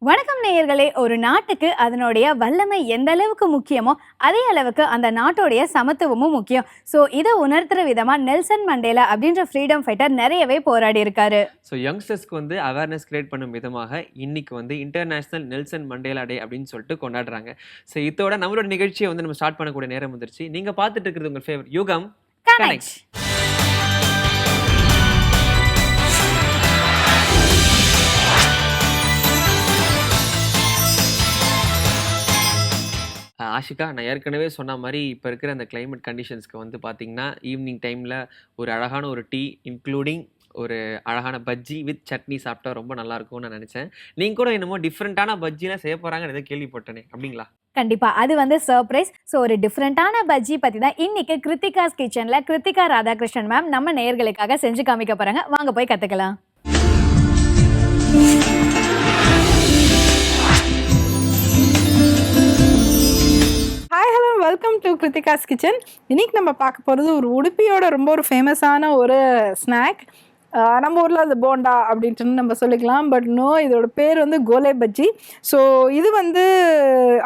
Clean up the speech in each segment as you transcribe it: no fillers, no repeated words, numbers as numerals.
வணக்கம் நேயர்களே. ஒரு நாட்டுக்கு அதனுடைய வல்லமை எந்த அளவுக்கு முக்கியமோ அதே அளவுக்கு அந்த நாட்டோடைய சமத்துவமும் முக்கியம். ஸோ இதை உணர்த்துற விதமா நெல்சன் மண்டேலா அப்படின்ற ஃப்ரீடம் ஃபைட்டர் நிறையவே போராடி இருக்காரு. ஸோ யங்ஸ்டர்ஸ்க்கு அவேர்னஸ் கிரியேட் பண்ணும் விதமாக இன்னைக்கு இன்டர்நேஷனல் நெல்சன் மண்டேலா டே அப்படின்னு சொல்லிட்டு கொண்டாடுறாங்க. ஸோ இதோட நம்மளோட நிகழ்ச்சியை நம்ம ஸ்டார்ட் பண்ணக்கூடிய நேரம் வந்துருச்சு. நீங்க பார்த்துட்டு இருக்கிறது உங்கள் ஃபேவரட் யுகம் கனெக்ட். ஆஷிகா, நான் ஏற்கனவே சொன்ன மாதிரி இப்போ இருக்கிற அந்த கிளைமேட் கண்டிஷன்ஸ்க்கு பார்த்தீங்கன்னா ஈவினிங் டைமில் ஒரு அழகான ஒரு டீ இன்க்ளூடிங் ஒரு அழகான பஜ்ஜி வித் சட்னி சாப்பிட்டா ரொம்ப நல்லா இருக்கும்னு நான் நினச்சேன். நீங்கள் கூட என்னமோ டிஃப்ரெண்ட்டான பஜ்ஜிலாம் செய்ய போகிறாங்கன்னு எதாவது கேள்விப்பட்டேனே, அப்படிங்களா? கண்டிப்பா அது சர்ப்ரைஸ். ஸோ ஒரு டிஃப்ரெண்டான பஜ்ஜி பத்தி தான் இன்னைக்கு கிருத்திகாஸ் கிச்சன்ல கிருத்திகா ராதாகிருஷ்ணன் மேம் நம்ம நேயர்களுக்காக செஞ்சு காமிக்க போறாங்க. வாங்க போய் கத்துக்கலாம். Hi hello, welcome to Kiruthika's kitchen. இன்றைக்கி நம்ம பார்க்க போகிறது ஒரு உடுப்பியோட ரொம்ப ஒரு ஃபேமஸான ஒரு ஸ்நாக். நம்ம ஊரில் அது போண்டா அப்படின்ட்டு நம்ம சொல்லிக்கலாம். பட் நோ, இதோட பேர் கோலே பஜ்ஜி. ஸோ இது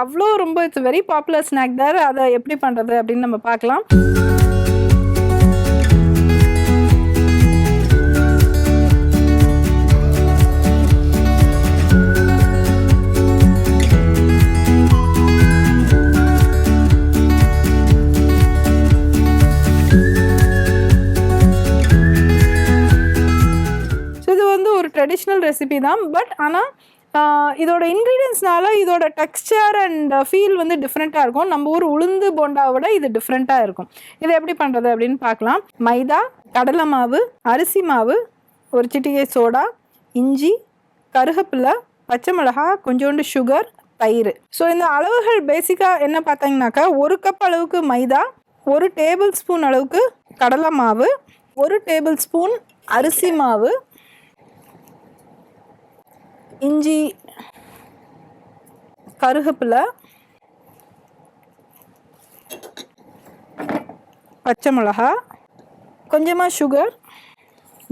அவ்வளோ ரொம்ப இட்ஸ் வெரி பாப்புலர் ஸ்நாக் தான். அதை எப்படி பண்ணுறது அப்படின்னு நம்ம பார்க்கலாம். ட்ரெடிஷ்னல் ரெசிபி தான். பட் ஆனால் இதோட இன்க்ரீடியன்ஸ்னால இதோட டெக்ஸ்சர் அண்ட் ஃபீல் டிஃப்ரெண்ட்டாக இருக்கும். நம்ம ஊர் உளுந்து போண்டாவை விட இது டிஃப்ரெண்ட்டாக இருக்கும். இதை எப்படி பண்ணுறது அப்படின்னு பார்க்கலாம். மைதா, கடலை மாவு, அரிசி மாவு, ஒரு சிட்டிகை சோடா, இஞ்சி, கருகப்பில்லை, பச்சை மிளகா, கொஞ்சோண்டு சுகர், தயிர். ஸோ இந்த அளவுகள் பேசிக்காக என்ன பார்த்தீங்கன்னாக்கா, 1 கப் அளவுக்கு மைதா, 1 டேபிள் ஸ்பூன் அளவுக்கு கடலை மாவு, 1 டேபிள் ஸ்பூன் அரிசி மாவு, இஞ்சி, கருகப்பில்லை, பச்சை மிளகா, கொஞ்சமாக சுகர்,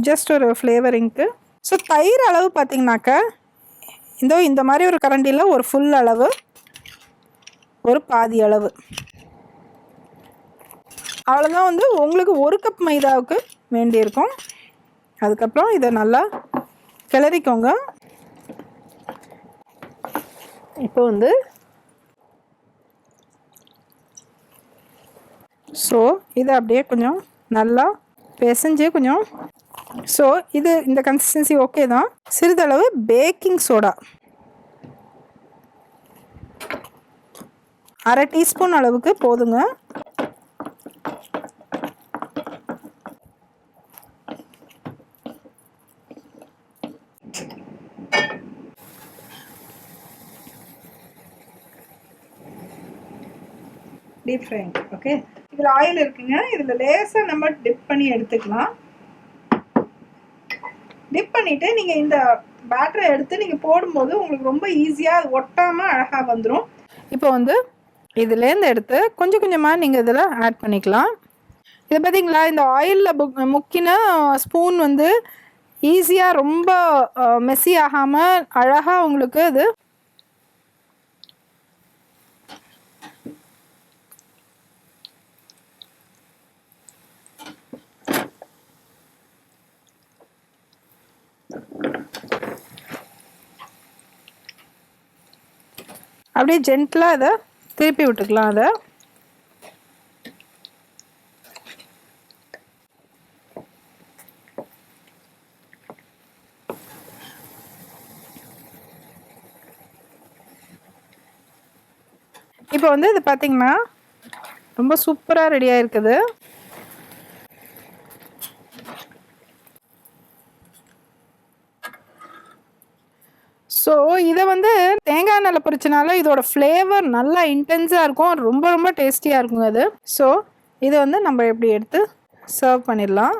ஜஸ்ட் ஒரு ஃப்ளேவரிங்க்கு. ஸோ தயிர் அளவு பார்த்திங்கனாக்கா இந்த மாதிரி ஒரு கரண்டியில் ஒரு ஃபுல் அளவு, ஒரு பாதி அளவு, அவ்வளோதான் உங்களுக்கு 1 கப் மைதாவுக்கு வேண்டியிருக்கும். அதுக்கப்புறம் இதை நல்லா கிளறிக்கோங்க. இப்போ ஸோ இதை அப்படியே கொஞ்சம் நல்லா பிசைஞ்சு கொஞ்சம். ஸோ இந்த கன்சிஸ்டன்சி ஓகே தான். சிறிதளவு பேக்கிங் சோடா, 1/2 டீஸ்பூன் அளவுக்கு போதுங்க. Deep frying. ஓகே, இதில் ஆயில் இருக்குங்க. இதில் லேசாக நம்ம டிப் பண்ணி எடுத்துக்கலாம். டிப் பண்ணிவிட்டு நீங்கள் இந்த பேட்டரை எடுத்து நீங்கள் போடும்போது உங்களுக்கு ரொம்ப ஈஸியாக அது ஒட்டாமல் அழகாக வந்துடும். இப்போ இதுலேருந்து எடுத்து கொஞ்சம் கொஞ்சமாக நீங்கள் இதில் ஆட் பண்ணிக்கலாம். இதை பார்த்தீங்களா, இந்த ஆயிலில் முக்கின ஸ்பூன் ஈஸியாக ரொம்ப மெஸ்ஸி ஆகாமல் அழகாக உங்களுக்கு அது அப்படியே ஜென்டலாக அதை திருப்பி விட்டுக்கலாம். அதை இப்போ இது பார்த்திங்கன்னா ரொம்ப சூப்பராக ரெடியாக இருக்குது. ஸோ இதை தேங்காய் எண்ணெயில் பொரிச்சனால இதோட ஃப்ளேவர் நல்லா இன்டென்ஸாக இருக்கும். ரொம்ப ரொம்ப டேஸ்டியாக இருக்குங்க அது. ஸோ இதை நம்ம எப்படி எடுத்து சர்வ் பண்ணிடலாம்.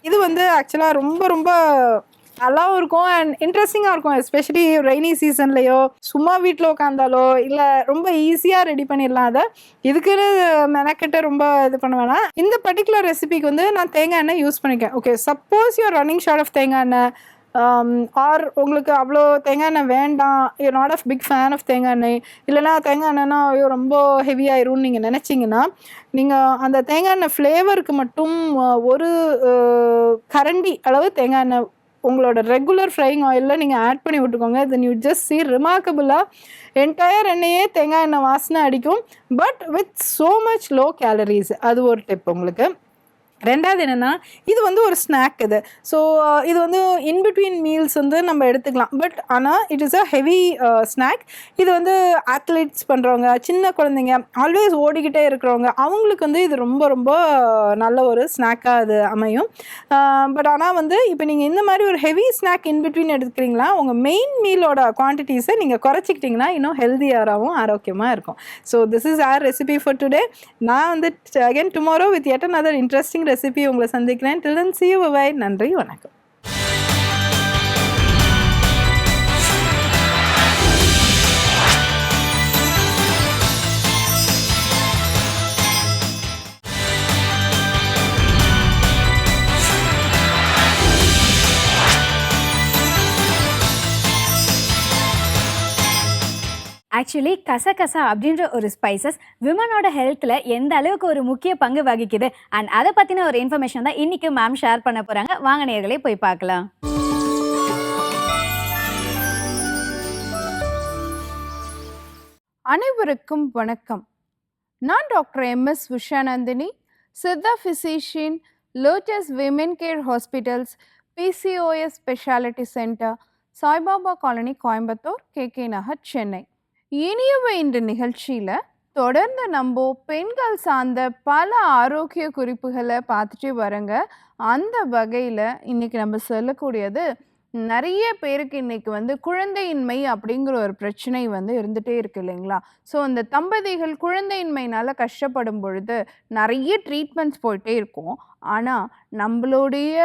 இது ஆக்சுவலாக ரொம்ப ரொம்ப நல்லாவும் இருக்கும் அண்ட் இன்ட்ரெஸ்டிங்காக இருக்கும். எஸ்பெஷலி ரெய்னி சீசன்லேயோ சும்மா வீட்டில் உட்காந்தாலோ இல்லை ரொம்ப ஈஸியாக ரெடி பண்ணிடலாம். அதை இதுக்குன்னு மெனக்கிட்ட ரொம்ப இது பண்ண வேணாம். இந்த பர்டிகுலர் ரெசிபிக்கு வந்து நான் தேங்காய் எண்ணெய் யூஸ் பண்ணிக்கேன். Okay, suppose you are running short of தேங்காய் எண்ணெய் ஆர் உங்களுக்கு அவ்வளோ தேங்காய் எண்ணெய் வேண்டாம், you not of big fan of தேங்காய் எண்ணெய், இல்லைனா தேங்காய் எண்ணெய்னா ஐயோ ரொம்ப ஹெவியாயிரும்னு நீங்கள் நினச்சிங்கன்னா நீங்கள் அந்த தேங்காய் எண்ணெய் ஃப்ளேவருக்கு மட்டும் ஒரு கரண்டி அளவு தேங்காய் எண்ணெய் உங்களோட ரெகுலர் ஃப்ரைங் ஆயிலில் நீங்கள் ஆட் பண்ணி விட்டுக்கோங்க. தென் யூ ஜஸ்ட் சீ ரிமார்க்கபுளாக என்டையர் எண்ணெயே தேங்காய் எண்ணெய் வாசனை அடிக்கும், but with so much low calories. அது ஒரு டிப் உங்களுக்கு. ரெண்டாவது என்னென்னா, இது வந்து ஒரு ஸ்நாக். ஸோ இது வந்து இன்பிட்வீன் மீல்ஸ் வந்து நம்ம எடுத்துக்கலாம். பட் ஆனால் it is a heavy snack. இது வந்து அத்லெட்ஸ் பண்ணுறவங்க, சின்ன குழந்தைங்க, ஆல்வேஸ் ஓடிக்கிட்டே இருக்கிறவங்க, அவங்களுக்கு வந்து இது ரொம்ப ரொம்ப நல்ல ஒரு ஸ்நாக்காக அது அமையும். பட் ஆனால் வந்து இப்போ நீங்கள் இந்த மாதிரி ஒரு ஹெவி ஸ்நாக் இன்பிட்வீன் எடுத்துக்கிறீங்களா, உங்கள் மெயின் மீலோட குவான்டிட்டிஸை நீங்கள் குறைச்சிக்கிட்டிங்கன்னா இன்னும் ஹெல்தியாகவும் ஆரோக்கியமாக இருக்கும். So this is our recipe for today. நான் வந்து again tomorrow with yet another interesting recipe உங்களை சந்திக்கிறேன். Till then, see you, bye. நன்றி, வணக்கம். ஆக்சுவலி கசகசா அப்படின்ற ஒரு ஸ்பைசஸ் விமனோட ஹெல்த்தில் எந்த அளவுக்கு ஒரு முக்கிய பங்கு வகிக்குது அண்ட் அதை பற்றின ஒரு இன்ஃபர்மேஷன் தான் இன்றைக்கி மேம் ஷேர் பண்ண போகிறாங்க. வாங்க நேயர்களே போய் பார்க்கலாம். அனைவருக்கும் வணக்கம். நான் doctor MS Vishanandhini, Siddha physician, lotus women care hospitals, PCOS speciality centre, Saibaba colony, Coimbatore, KK Nagar, Chennai. இனியவை இந்த நிகழ்ச்சியில் தொடர்ந்து நம்ம பெண்கள் சார்ந்த பல ஆரோக்கிய குறிப்புகளை பார்த்துட்டே வரங்க. அந்த வகையில் இன்றைக்கி நம்ம சொல்லக்கூடியது, நிறைய பேருக்கு இன்றைக்கி வந்து குழந்தையின்மை அப்படிங்கிற ஒரு பிரச்சனை வந்து இருந்துகிட்டே இருக்கு இல்லைங்களா. ஸோ அந்த தம்பதிகள் குழந்தையின்மைனால் கஷ்டப்படும் பொழுது நிறைய ட்ரீட்மெண்ட்ஸ் போயிட்டே இருக்கும். ஆனால் நம்மளுடைய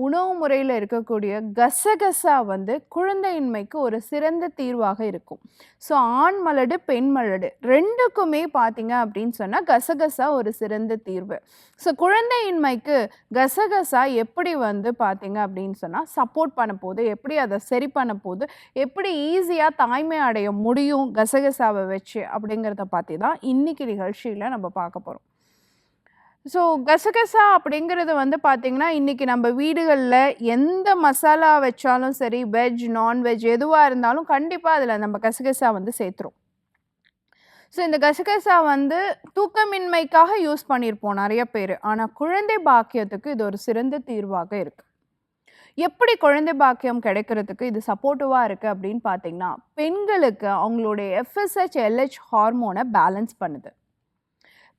உணவு முறையில் இருக்கக்கூடிய கசகசா வந்து குழந்தையின்மைக்கு ஒரு சிறந்த தீர்வாக இருக்கும். ஸோ ஆண் மலடு பெண் மலடு ரெண்டுக்குமே பார்த்தீங்க அப்படின்னு சொன்னால் கசகசா ஒரு சிறந்த தீர்வு. ஸோ குழந்தையின்மைக்கு கசகசா எப்படி வந்து பார்த்தீங்க அப்படின்னு சொன்னால் சப்போர்ட் பண்ண போது, எப்படி அதை சரி பண்ண போது, எப்படி ஈஸியாக தாய்மை அடைய முடியும் கசகசாவை வச்சு அப்படிங்கிறத பற்றி தான் இன்றைக்கி நிகழ்ச்சியில் நம்ம பார்க்க போகிறோம். ஸோ கசகசா அப்படிங்கிறது வந்து பார்த்திங்கன்னா இன்றைக்கி நம்ம வீடுகளில் எந்த மசாலா வச்சாலும் சரி, வெஜ் நான்வெஜ் எதுவாக இருந்தாலும் கண்டிப்பாக அதில் நம்ம கசகசா வந்து சேர்த்துரும். ஸோ இந்த கசகசா வந்து தூக்கமின்மைக்காக யூஸ் பண்ணியிருப்போம் நிறைய பேர். ஆனால் குழந்தை பாக்கியத்துக்கு இது ஒரு சிறந்த தீர்வாக இருக்குது. எப்படி குழந்தை பாக்கியம் கிடைக்கிறதுக்கு இது சப்போர்ட்டிவாக இருக்குது அப்படின்னு பார்த்திங்கன்னா, பெண்களுக்கு அவங்களுடைய FSH LH ஹார்மோனை பேலன்ஸ் பண்ணுது.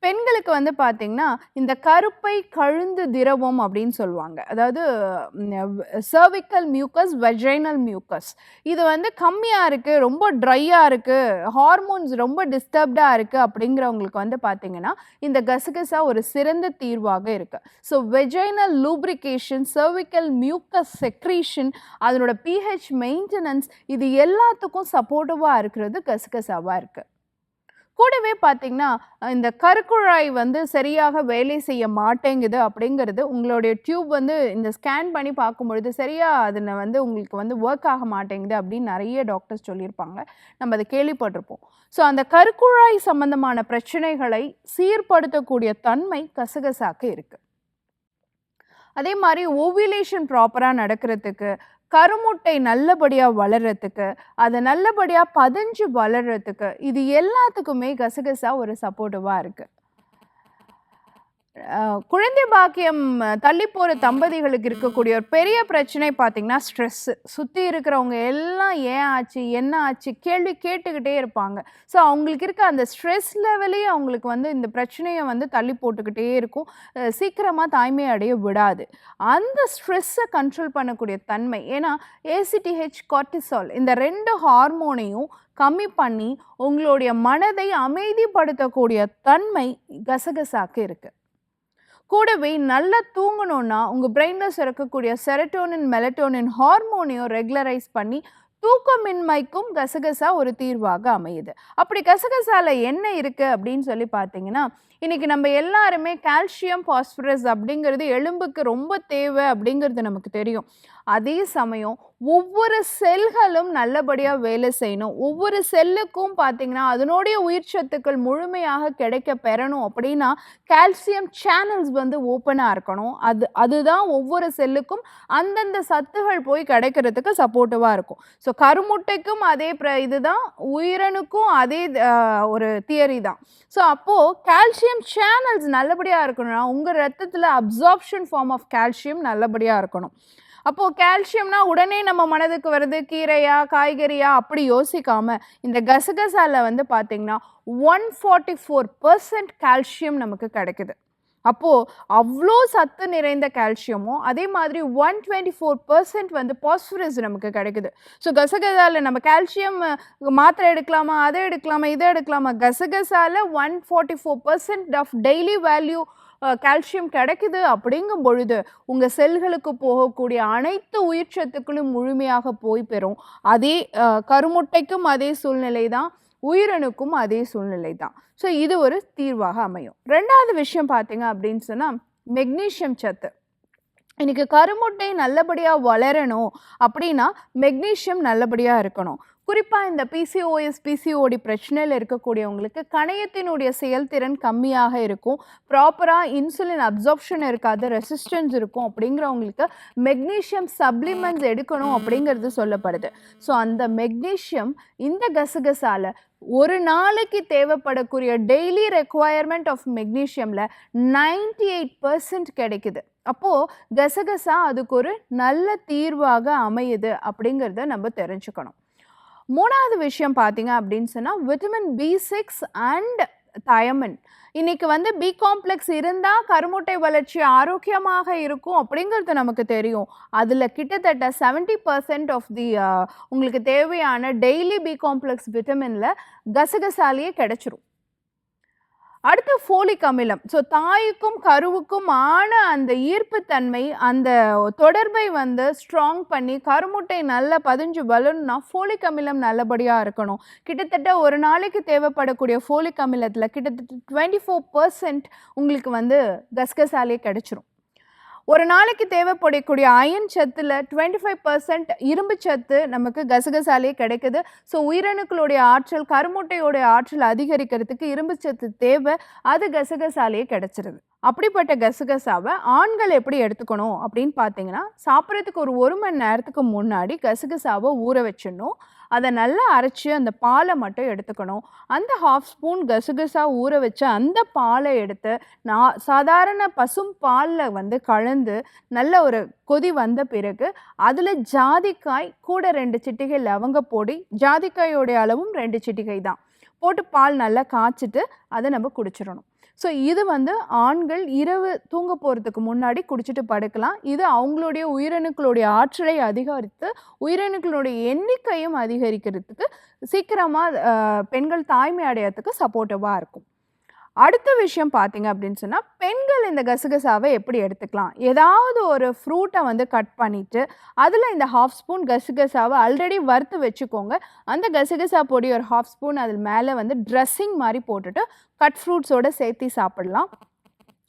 பெண்களுக்கு வந்து பார்த்திங்கன்னா இந்த கருப்பை கழுந்து திரவம் அப்படின்னு சொல்லுவாங்க. அதாவது சர்விக்கல் மியூக்கஸ், வெஜைனல் மியூக்கஸ், இது வந்து கம்மியாக இருக்குது, ரொம்ப ட்ரையாக இருக்குது, ஹார்மோன்ஸ் ரொம்ப டிஸ்டர்ப்டாக இருக்குது அப்படிங்கிறவங்களுக்கு வந்து பார்த்திங்கன்னா இந்த கசகசா ஒரு சிறந்த தீர்வாக இருக்குது. So vaginal lubrication, cervical mucus secretion, அதனோட pH மெயின்டெனன்ஸ், இது எல்லாத்துக்கும் சப்போர்ட்டிவாக இருக்கிறது கசகசாவாக இருக்குது. கூடவே பார்த்திங்கன்னா இந்த கருக்குழாய் வந்து சரியாக வேலை செய்ய மாட்டேங்குது அப்படிங்கிறது, உங்களுடைய டியூப் வந்து இந்த ஸ்கேன் பண்ணி பார்க்கும்பொழுது சரியாக அதில் வந்து உங்களுக்கு வந்து ஒர்க் ஆக மாட்டேங்குது அப்படின்னு நிறைய டாக்டர்ஸ் சொல்லியிருப்பாங்க, நம்ம அதை கேள்விப்பட்டிருப்போம். ஸோ அந்த கருக்குழாய் சம்பந்தமான பிரச்சனைகளை சீர்படுத்தக்கூடிய தன்மை கசகசாக்கு இருக்குது. அதே மாதிரி ஓவிலேஷன் ப்ராப்பராக நடக்கிறதுக்கு, கருமுட்டை நல்லபடியாக வளர்கிறதுக்கு, அதை நல்லபடியாக பதிஞ்சு வளர்கிறதுக்கு, இது எல்லாத்துக்குமே கசகசா ஒரு சப்போர்ட்டிவாக இருக்குது. குழந்தை பாக்கியம் தள்ளி போகிற தம்பதிகளுக்கு இருக்கக்கூடிய ஒரு பெரிய பிரச்சனை பார்த்திங்கன்னா ஸ்ட்ரெஸ்ஸு. சுற்றி இருக்கிறவங்க எல்லாம் ஏன் ஆச்சு என்ன ஆச்சு கேள்வி கேட்டுக்கிட்டே இருப்பாங்க. ஸோ அவங்களுக்கு இருக்க அந்த ஸ்ட்ரெஸ் லெவலே அவங்களுக்கு வந்து இந்த பிரச்சனையை வந்து தள்ளி போட்டுக்கிட்டே இருக்கும், சீக்கிரமாக தாய்மை அடைய விடாது. அந்த ஸ்ட்ரெஸ்ஸை கண்ட்ரோல் பண்ணக்கூடிய தன்மை, ஏன்னா ACTH, கார்டிசால் இந்த 2 ஹார்மோனையும் கம்மி பண்ணி உங்களுடைய மனதை அமைதிப்படுத்தக்கூடிய தன்மை கசகசாக்கு இருக்குது. கூடவே நல்லா தூங்கணும்னா உங்கள் பிரெயினில் சுரக்கக்கூடிய செரட்டோனின் மெலட்டோனின் ஹார்மோனையும் ரெகுலரைஸ் பண்ணி தூக்கமின்மைக்கும் கசகசா ஒரு தீர்வாக அமையுது. அப்படி கசகசால என்ன இருக்கு அப்படின்னு சொல்லி பார்த்தீங்கன்னா, இன்னைக்கு நம்ம எல்லாருமே கால்சியம், பாஸ்பரஸ் அப்படிங்கிறது எலும்புக்கு ரொம்ப தேவை அப்படிங்கிறது நமக்கு தெரியும். அதே சமயம் ஒவ்வொரு செல்களும் நல்லபடியாக வேலை செய்யணும். ஒவ்வொரு செல்லுக்கும் பார்த்தீங்கன்னா அதனுடைய உயிர் சத்துக்கள் முழுமையாக கிடைக்க பெறணும் அப்படின்னா கால்சியம் சேனல்ஸ் வந்து ஓப்பனாக இருக்கணும். அதுதான் ஒவ்வொரு செல்லுக்கும் அந்தந்த சத்துகள் போய் கிடைக்கிறதுக்கு சப்போர்ட்டிவாக இருக்கும். ஸோ கருமுட்டைக்கும் அதே இதுதான், உயிரணுக்கும் அதே ஒரு தியரி தான். ஸோ அப்போது கால்சியம் சேனல்ஸ் நல்லபடியாக இருக்கணும்னா உங்கள் ரத்தத்தில் அப்சார்ப்ஷன் ஃபார்ம் ஆஃப் கால்சியம் நல்லபடியாக இருக்கணும். அப்போது கால்சியம்னா உடனே நம்ம மனதுக்கு வருது கீரையா காய்கறியா அப்படி யோசிக்காம இந்த கசகசால வந்து பார்த்திங்கன்னா 144% கால்சியம் நமக்கு கிடைக்குது. அப்போது அவ்வளோ சத்து நிறைந்த கால்சியமும் அதே மாதிரி 124% வந்து பாஸ்பரஸ் நமக்கு கிடைக்குது. ஸோ கசகசால நம்ம கால்சியம் மாத்திரை எடுக்கலாமா, அதை எடுக்கலாமா, இதை எடுக்கலாமா, கசகசால 144% ஆஃப் டெய்லி வேல்யூ கால்சியம் கிடைக்குது. அப்படிங்கும் பொழுது உங்கள் செல்களுக்கு போகக்கூடிய அனைத்து உயிர் சத்துக்களும் முழுமையாக போய் பெறும். அதே கருமுட்டைக்கும் அதே சூழ்நிலை தான், உயிரணுக்கும் அதே சூழ்நிலை தான். ஸோ இது ஒரு தீர்வாக அமையும். ரெண்டாவது விஷயம் பார்த்தீங்க அப்படின்னு சொன்னால் மெக்னீஷியம் சத்து. இன்றைக்கி கருமுட்டை நல்லபடியாக வளரணும் அப்படின்னா மெக்னீஷியம் நல்லபடியாக இருக்கணும். குறிப்பாக இந்த பிசிஓடி பிரச்சனையில் இருக்கக்கூடியவங்களுக்கு கணையத்தினுடைய செயல்திறன் கம்மியாக இருக்கும், ப்ராப்பராக இன்சுலின் அப்சார்ப்ஷன் இருக்காது, ரெசிஸ்டன்ஸ் இருக்கும். அப்படிங்கிறவங்களுக்கு மெக்னீஷியம் சப்ளிமெண்ட்ஸ் எடுக்கணும் அப்படிங்கிறது சொல்லப்படுது. ஸோ அந்த மெக்னீஷியம் இந்த கசகசால ஒரு நாளைக்கு தேவைப்படக்கூடிய டெய்லி ரெக்குவயர்மெண்ட் ஆஃப் மெக்னீஷியமில் 98% கிடைக்குது. அப்போது கசகசா அதுக்கு ஒரு நல்ல தீர்வாக அமையுது அப்படிங்கிறத நம்ம தெரிஞ்சுக்கணும். மூணாவது விஷயம் பார்த்தீங்க அப்படின்னு சொன்னால் விட்டமின் B6 அண்ட் தயமின். இன்றைக்கி வந்து பி காம்ப்ளெக்ஸ் இருந்தால் கருமுட்டை வளர்ச்சி ஆரோக்கியமாக இருக்கும் அப்படிங்கிறது நமக்கு தெரியும். அதில் கிட்டத்தட்ட 70% ஆஃப் தி உங்களுக்கு தேவையான டெய்லி பி காம்ப்ளெக்ஸ் விட்டமினில் கசகசாலேயே கிடைச்சிரும். அடுத்து ஃபோலிக் அமிலம். ஸோ தாய்க்கும் கருவுக்கும் ஆன அந்த ஈர்ப்புத்தன்மை, அந்த தொடர்பை வந்து ஸ்ட்ராங் பண்ணி கருமுட்டை நல்லா பதிஞ்சு வளரணும்னா ஃபோலிக் அமிலம் நல்லபடியாக இருக்கணும். கிட்டத்தட்ட ஒரு நாளைக்கு தேவைப்படக்கூடிய ஃபோலிக் அமிலத்தில் கிட்டத்தட்ட 24% உங்களுக்கு வந்து கசகசாலே கிடைச்சிரும். ஒரு நாளைக்கு தேவைப்படக்கூடிய அயன் சத்தில் 25% இரும்பு சத்து நமக்கு கசகசாலே கிடைக்குது. ஸோ உயிரணுக்களுடைய ஆற்றல், கருமுட்டையோடைய ஆற்றல் அதிகரிக்கிறதுக்கு இரும்பு சத்து தேவை, அது கசகசாலே கிடைச்சிருது. அப்படிப்பட்ட கசகசாவை ஆண்கள் எப்படி எடுத்துக்கணும் அப்படின்னு பார்த்தீங்கன்னா, சாப்பிட்றதுக்கு ஒரு மணி நேரத்துக்கு முன்னாடி கசகசாவை ஊற வச்சிடணும். அதை நல்லா அரைச்சி அந்த பாலை மட்டும் எடுத்துக்கணும். அந்த 1/2 ஸ்பூன் கசகசா ஊற வச்சு அந்த பாலை எடுத்து சாதாரண பசும் பாலில் வந்து கலந்து நல்ல ஒரு கொதி வந்த பிறகு அதில் ஜாதிக்காய் கூட 2 சிட்டிகை லவங்கப்பொடி, ஜாதிக்காயோடைய அளவும் 2 சிட்டிகை தான் போட்டு பால் நல்லா காய்ச்சிட்டு அதை நம்ம குடிச்சிடணும். ஸோ இது வந்து ஆண்கள் இரவு தூங்க போகிறதுக்கு முன்னாடி குடிச்சிட்டு படுக்கலாம். இது அவங்களுடைய உயிரணுக்களுடைய ஆற்றலை அதிகரித்து உயிரணுக்களுடைய எண்ணிக்கையும் அதிகரிக்கிறதுக்கு சீக்கிரமாக பெண்கள் தாய்மை அடையறதுக்கு சப்போர்ட்டிவாக இருக்கும். அடுத்த விஷயம் பார்த்தீங்க அப்படின்னு சொன்னால் பெண்கள் இந்த கசகசாவை எப்படி எடுத்துக்கலாம். ஏதாவது ஒரு ஃப்ரூட்டை வந்து கட் பண்ணிவிட்டு அதில் இந்த 1/2 ஸ்பூன் கசகசாவை ஆல்ரெடி வறுத்து வச்சுக்கோங்க. அந்த கசகசா பொடி ஒரு 1/2 ஸ்பூன் அதில் மேலே வந்து ட்ரெஸ்ஸிங் மாதிரி போட்டுட்டு கட் ஃப்ரூட்ஸோடு சேர்த்து சாப்பிடலாம்.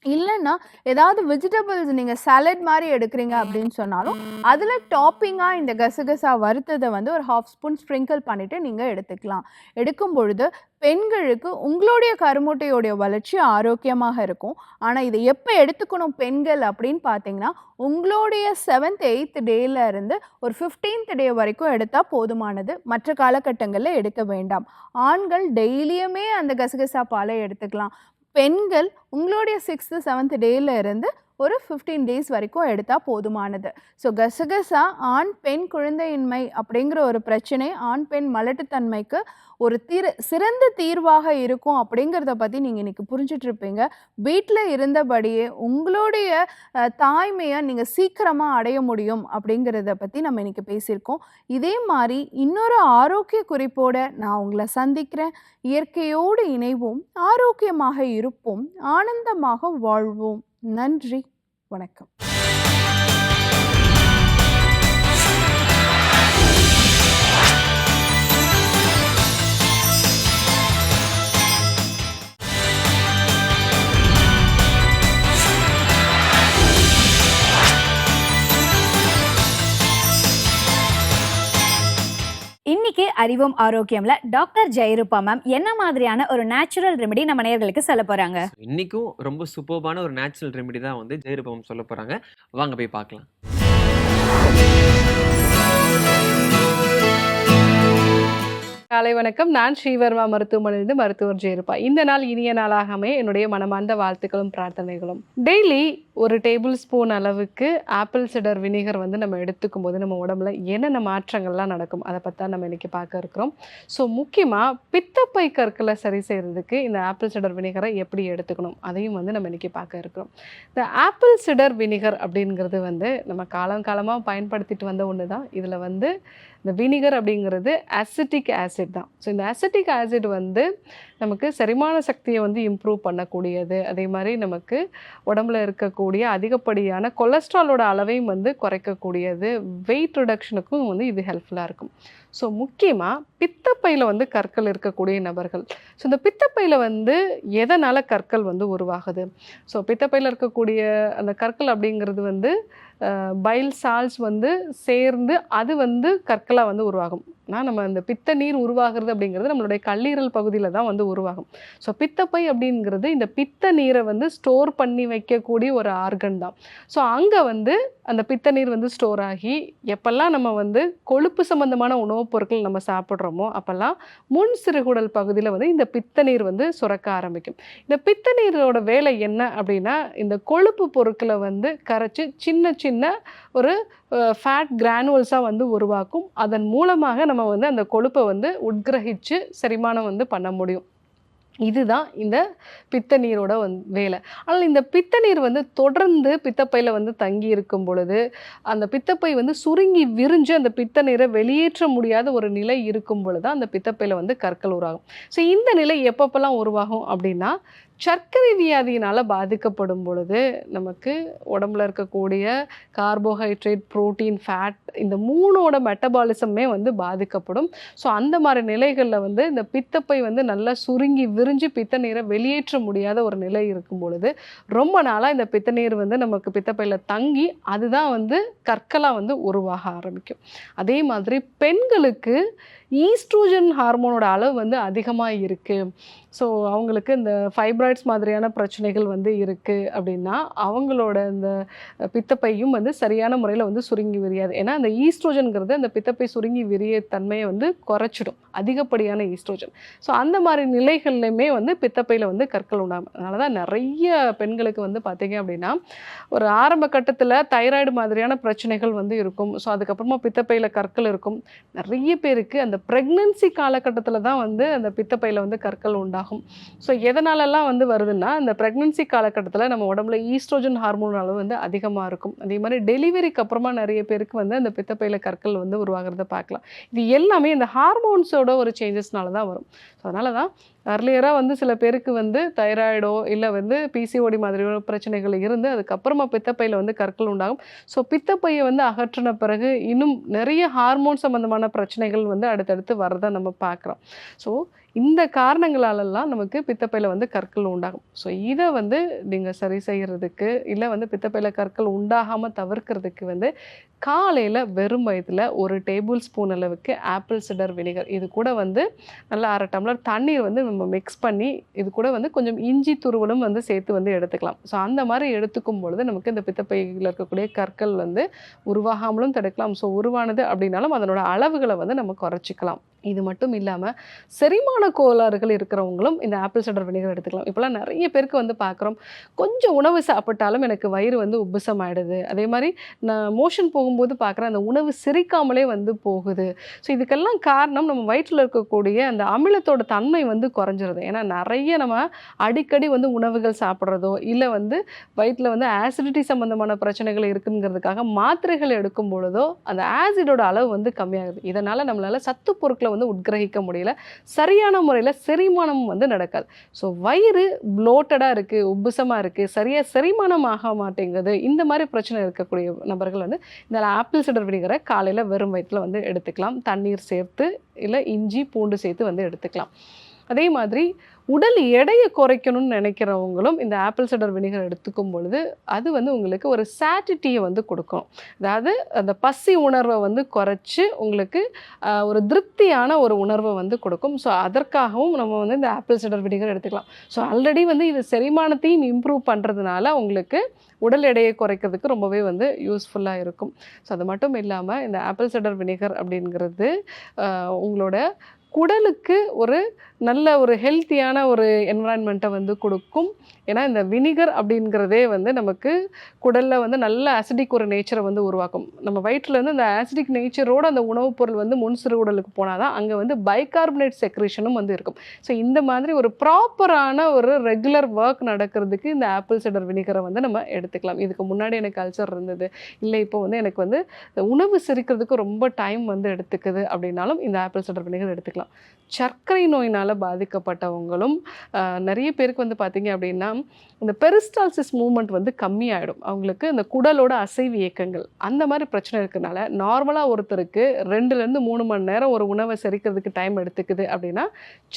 இல்லைன்னா ஏதாவது வெஜிடபிள்ஸ் நீங்கள் சாலட் மாதிரி எடுக்கிறீங்க அப்படின்னு சொன்னாலும் அதில் டாப்பிங்காக இந்த கசகசா வறுத்ததை வந்து ஒரு 1/2 ஸ்பூன் ஸ்ப்ரிங்கிள் பண்ணிவிட்டு நீங்கள் எடுத்துக்கலாம். எடுக்கும் பொழுது பெண்களுக்கு உங்களுடைய கருமுட்டையோடைய வளர்ச்சி ஆரோக்கியமாக இருக்கும். ஆனால் இதை எப்போ எடுத்துக்கணும் பெண்கள் அப்படின்னு பார்த்தீங்கன்னா, உங்களுடைய 7th 8th டேல இருந்து ஒரு 15th டே வரைக்கும் எடுத்தால் போதுமானது. மற்ற காலகட்டங்களில் எடுக்க வேண்டாம். ஆண்கள் டெய்லியுமே அந்த கசகசா பாலை எடுத்துக்கலாம். பெண்கள் உங்களுடைய 6th 7th டேல இருந்து ஒரு 15 டேஸ் வரைக்கும் எடுத்தால் போதுமானது. ஸோ கசகசா ஆண் பெண் குழந்தையின்மை அப்படிங்கிற ஒரு பிரச்சனை, ஆண் பெண் மலட்டுத்தன்மைக்கு ஒரு சிறந்த தீர்வாக இருக்கும் அப்படிங்கிறத பற்றி நீங்கள் இன்றைக்கி புரிஞ்சிட்ருப்பீங்க. வீட்டில் இருந்தபடியே உங்களுடைய தாய்மையை நீங்கள் சீக்கிரமாக அடைய முடியும் அப்படிங்கிறத பற்றி நம்ம இன்றைக்கி பேசியிருக்கோம். இதே மாதிரி இன்னொரு ஆரோக்கிய குறிப்போடு நான் உங்களை சந்திக்கிறேன். இயற்கையோடு இணைவோம், ஆரோக்கியமாக இருப்போம், ஆனந்தமாக வாழ்வோம். நன்றி, வணக்கம். இன்னைக்கு அறிவும் ஆரோக்கியம்ல டாக்டர் ஜெயரூபா மேம் என்ன மாதிரியான ஒரு நேச்சுரல் ரெமெடி நம்ம நேயர்களுக்கு சொல்ல போறாங்க? இன்னைக்கும் ரொம்ப சூப்பர்பான ஒரு நேச்சுரல் ரெமெடி தான் வந்து ஜெயரூபம் சொல்ல போறாங்க. வாங்க போய் பார்க்கலாம். காலை வணக்கம். நான் ஸ்ரீவர்மா மருத்துவமனையிலிருந்து மருத்துவர் ஜெயரூபா. இந்த நாள் இனிய நாளாக அமைய என்னுடைய மனமார்ந்த வாழ்த்துக்களும் பிரார்த்தனைகளும். டெய்லி ஒரு டேபிள் ஸ்பூன் அளவுக்கு ஆப்பிள் சிடர் வினிகர் வந்து நம்ம எடுத்துக்கும் போது நம்ம உடம்புல என்னென்ன மாற்றங்கள்லாம் நடக்கும் அதை பற்றி நம்ம இன்னைக்கு பார்க்க இருக்கிறோம். ஸோ முக்கியமாக பித்தப்பை கற்களை சரி செய்கிறதுக்கு இந்த ஆப்பிள் சிடர் வினிகரை எப்படி எடுத்துக்கணும் அதையும் வந்து நம்ம இன்னைக்கு பார்க்க இருக்கிறோம். இந்த ஆப்பிள் சிடர் வினிகர் அப்படிங்கிறது வந்து நம்ம காலமாக பயன்படுத்திட்டு வந்த ஒன்று தான். இதில் வந்து இந்த வினிகர் அப்படிங்கிறது அசிட்டிக் ஆசிட் தான். ஸோ இந்த அசிட்டிக் ஆசிட் வந்து நமக்கு செரிமான சக்தியை வந்து இம்ப்ரூவ் பண்ணக்கூடியது. அதே மாதிரி நமக்கு உடம்புல இருக்கக்கூடிய அதிகப்படியான கொலஸ்ட்ராலோட அளவையும் வந்து குறைக்கக்கூடியது. வெயிட் ரிடக்ஷனுக்கும் வந்து இது ஹெல்ப்ஃபுல்லாக இருக்கும். ஸோ முக்கியமாக பித்தப்பையில் வந்து கற்கள் இருக்கக்கூடிய நபர்கள். ஸோ இந்த பித்தப்பையில் வந்து எதனால் கற்கள் வந்து உருவாகுது? ஸோ பித்தப்பையில் இருக்கக்கூடிய அந்த கற்கள் அப்படிங்கிறது வந்து பைல் சால்ஸ் வந்து சேர்ந்து அது வந்து கற்களாக வந்து உருவாகும். ஆனால் நம்ம இந்த பித்த நீர் உருவாகிறது அப்படிங்கிறது நம்மளுடைய கல்லீரல் பகுதியில் தான் வந்து உருவாகும். ஸோ பித்தப்பை அப்படிங்கிறது இந்த பித்த நீரை வந்து ஸ்டோர் பண்ணி வைக்கக்கூடிய ஒரு ஆர்கன் தான். ஸோ அங்கே வந்து அந்த பித்த நீர் வந்து ஸ்டோர் ஆகி எப்பெல்லாம் நம்ம வந்து கொழுப்பு சம்பந்தமான உணவுப் பொருட்கள் நம்ம சாப்பிட்றோமோ அப்போல்லாம் முன் சிறுகுடல் பகுதியில் வந்து இந்த பித்த நீர் வந்து சுரக்க ஆரம்பிக்கும். இந்த பித்த நீரோட வேலை என்ன அப்படின்னா இந்த கொழுப்பு பொருட்களை வந்து கரைச்சி சின்ன சின்ன ஒரு ஃபேட் கிரானுவல்ஸாக வந்து உருவாக்கும். அதன் மூலமாக நம்ம வந்து அந்த கொழுப்பை வந்து உட்கிரகிச்சு செரிமானம் வந்து பண்ண முடியும். இதுதான் இந்த பித்த நீரோட வேலை. ஆனால் இந்த பித்த நீர் வந்து தொடர்ந்து பித்தப்பையில் வந்து தங்கி இருக்கும் பொழுது அந்த பித்தப்பை வந்து சுருங்கி விரிஞ்சு அந்த பித்த நீரை வெளியேற்ற முடியாத ஒரு நிலை இருக்கும் பொழுது தான் அந்த பித்தப்பையில் வந்து கற்கள் உருவாகும். ஸோ இந்த நிலை எப்பப்பெல்லாம் உருவாகும் அப்படின்னா சர்க்கரை வியாதியினால் பாதிக்கப்படும் பொழுது நமக்கு உடம்புல இருக்கக்கூடிய கார்போஹைட்ரேட், புரோட்டீன், ஃபேட் இந்த மூணோட மெட்டபாலிசமே வந்து பாதிக்கப்படும். ஸோ அந்த மாதிரி நிலைகளில் வந்து இந்த பித்தப்பை வந்து நல்லா சுருங்கி விரிஞ்சு பித்த நீரை வெளியேற்ற முடியாத ஒரு நிலை இருக்கும் பொழுது ரொம்ப நாளாக இந்த பித்த நீர் வந்து நமக்கு பித்தப்பையில் தங்கி அதுதான் வந்து கற்களாக வந்து உருவாக ஆரம்பிக்கும். அதே மாதிரி பெண்களுக்கு ஈஸ்ட்ரோஜன் ஹார்மோனோட அளவு வந்து அதிகமாக இருக்குது. ஸோ அவங்களுக்கு இந்த ஃபைப்ராய்ட்ஸ் மாதிரியான பிரச்சனைகள் வந்து இருக்குது அப்படின்னா அவங்களோட இந்த பித்தப்பையும் வந்து சரியான முறையில் வந்து சுருங்கி விரியாது. ஏன்னா அந்த ஈஸ்ட்ரோஜனுங்கிறது அந்த பித்தப்பை சுருங்கி விரிய தன்மையை வந்து குறைச்சிடும், அதிகப்படியான ஈஸ்ட்ரோஜன். ஸோ அந்த மாதிரி நிலைகள்லையுமே வந்து பித்தப்பையில் வந்து கற்கள் உண்டாகும். அதனால தான் நிறைய பெண்களுக்கு வந்து பார்த்திங்க அப்படின்னா ஒரு ஆரம்ப கட்டத்தில் தைராய்டு மாதிரியான பிரச்சனைகள் வந்து இருக்கும். ஸோ அதுக்கப்புறமா பித்தப்பையில் கற்கள் இருக்கும். நிறைய பேருக்கு அந்த ப்ரெக்னன்சி காலகட்டத்தில் தான் வந்து அந்த பித்தப்பையில் வந்து கற்கள் உண்டாகும். ஸோ எதனாலலாம் வந்து வருதுன்னா அந்த ப்ரெக்னன்சி காலகட்டத்தில் நம்ம உடம்புல ஈஸ்ட்ரோஜன் ஹார்மோன் அளவு வந்து அதிகமாக இருக்கும். அதே மாதிரி டெலிவரிக்கு அப்புறமா நிறைய பேருக்கு வந்து அந்த பித்தப்பையில் கற்கள் வந்து உருவாகிறத பார்க்கலாம். இது எல்லாமே இந்த ஹார்மோன்ஸோட ஒரு சேஞ்சஸ்னால தான் வரும். ஸோ அதனால தான் அர்லியராக வந்து சில பேருக்கு வந்து தைராய்டோ இல்லை வந்து பிசிஓடி மாதிரியான பிரச்சனைகள் இருந்து அதுக்கப்புறமா பித்தப்பையில் வந்து கற்கள் உண்டாகும். ஸோ பித்தப்பையை வந்து அகற்றின பிறகு இன்னும் நிறைய ஹார்மோன் சம்மந்தமான பிரச்சனைகள் வந்து அடுத்தடுத்து வரதை நம்ம பார்க்குறோம். ஸோ இந்த காரணங்களாலெல்லாம் நமக்கு பித்தப்பையில் வந்து கற்கள் உண்டாகும். ஸோ இதை வந்து நீங்கள் சரி செய்கிறதுக்கு இல்லை வந்து பித்தப்பையில் கற்கள் உண்டாகாமல் தவிர்க்கிறதுக்கு வந்து காலையில் வெறும் வயதில் ஒரு டேபிள் ஸ்பூன் அளவுக்கு ஆப்பிள் சிடர் வினிகர் இது கூட வந்து நல்லா 1/2 டம்ளர் தண்ணீர் வந்து நம்ம மிக்ஸ் பண்ணி இது கூட வந்து கொஞ்சம் இஞ்சி துருவலும் வந்து சேர்த்து வந்து எடுத்துக்கலாம். ஸோ அந்த மாதிரி எடுத்துக்கும் பொழுது நமக்கு இந்த பித்தப்பையில் இருக்கக்கூடிய கற்கள் வந்து உருவாகாமலும் தடுக்கலாம். ஸோ உருவானது அப்படின்னாலும் அதனோட அளவுகளை வந்து நம்ம குறைச்சிக்கலாம். இது மட்டும் இல்லாமல் செரிமான கோளாறுகள் இருக்கிறவங்களும் இந்த ஆப்பிள் சிடர் வினிகர் எடுத்துக்கலாம். இப்போலாம் நிறைய பேருக்கு வந்து பார்க்குறோம், கொஞ்சம் உணவு சாப்பிட்டாலும் எனக்கு வயிறு வந்து உப்புசம் ஆகிடுது. அதே மாதிரி நான் மோஷன் போகும்போது பார்க்குறேன் அந்த உணவு செரிக்காமலே வந்து போகுது. ஸோ இதுக்கெல்லாம் காரணம் நம்ம வயிற்றில் இருக்கக்கூடிய அந்த அமிலத்தோட தன்மை வந்து குறைஞ்சிருது. ஏன்னா நிறைய நம்ம அடிக்கடி வந்து உணவுகள் சாப்பிட்றதோ இல்லை வந்து வயிற்றில் வந்து ஆசிடிட்டி சம்மந்தமான பிரச்சனைகள் இருக்குங்கிறதுக்காக மாத்திரைகள் எடுக்கும் பொழுதோ அந்த ஆசிடோட அளவு வந்து கம்மியாகுது. இதனால் நம்மளால் சத்து பொருட்களை வந்து உட்கிரகிக்க முடியல, சரியான முறையில் செரிமானம் வந்து நடக்காது. ஸோ வயிறு ப்ளோட்டடாக இருக்குது, உப்புசமாக இருக்குது, சரியாக செரிமானம் ஆக மாட்டேங்குது, இந்த மாதிரி பிரச்சனை இருக்கக்கூடிய நபர்கள் வந்து இந்த ஆப்பிள் சிடர் வினிகரை காலையில் வெறும் வயிற்றில் வந்து எடுத்துக்கலாம். தண்ணீர் சேர்த்து இல்லை இஞ்சி பூண்டு சேர்த்து வந்து எடுத்துக்கலாம். அதே மாதிரி உடல் எடையை குறைக்கணும்னு நினைக்கிறவங்களும் இந்த ஆப்பிள் சிடர் வினிகர் எடுத்துக்கும் பொழுது அது வந்து உங்களுக்கு ஒரு சாட்டிட்டியை வந்து கொடுக்கும். அதாவது அந்த பசி உணர்வை வந்து குறைச்சி உங்களுக்கு ஒரு திருப்தியான ஒரு உணர்வை வந்து கொடுக்கும். ஸோ அதற்காகவும் நம்ம வந்து இந்த ஆப்பிள் சிடர் வினிகர் எடுத்துக்கலாம். ஸோ ஆல்ரெடி வந்து இது செரிமானத்தையும் இம்ப்ரூவ் பண்ணுறதுனால உங்களுக்கு உடல் எடையை குறைக்கிறதுக்கு ரொம்பவே வந்து யூஸ்ஃபுல்லாக இருக்கும். ஸோ அது மட்டும் இல்லாமல் இந்த ஆப்பிள் சிடர் வினிகர் அப்படிங்கிறது உங்களோட குடலுக்கு ஒரு நல்ல ஒரு ஹெல்த்தியான ஒரு என்விரான்மெண்ட்டை வந்து கொடுக்கும். ஏன்னா இந்த வினிகர் அப்படிங்கிறதே வந்து நமக்கு குடலில் வந்து நல்ல ஆசிடிக் ஒரு நேச்சரை வந்து உருவாக்கும். நம்ம வயிற்றுலேருந்து அந்த ஆசிடிக் நேச்சரோடு அந்த உணவுப் பொருள் வந்து முன் சிறுகுடலுக்கு போனால் தான் அங்கே வந்து பைகார்பனேட் செக்ரேஷனும் வந்து இருக்கும். ஸோ இந்த மாதிரி ஒரு ப்ராப்பரான ஒரு ரெகுலர் ஒர்க் நடக்கிறதுக்கு இந்த ஆப்பிள் சிடர் வினிகரை வந்து நம்ம எடுத்துக்கலாம். இதுக்கு முன்னாடி எனக்கு அல்சர் இருந்தது, இல்லை இப்போ வந்து எனக்கு வந்து உணவு செரிக்கிறதுக்கு ரொம்ப டைம் வந்து எடுத்துக்குது அப்படின்னாலும் இந்த ஆப்பிள் சிடர் வினிகர் எடுத்துக்கலாம். சர்க்கரை நோயினால் பாதிக்கப்பட்டவங்களும் நிறைய பேருக்கு வந்து பார்த்திங்க அப்படின்னா இந்த பெரிஸ்டால்சிஸ் மூவ்மெண்ட் வந்து கம்மியாயிடும். அவங்களுக்கு இந்த குடலோட அசைவு இயக்கங்கள் அந்த மாதிரி பிரச்சனை இருக்கிறதுனால நார்மலாக ஒருத்தருக்கு 2லேருந்து 3 மணி நேரம் ஒரு உணவை செரிக்கிறதுக்கு டைம் எடுத்துக்குது அப்படின்னா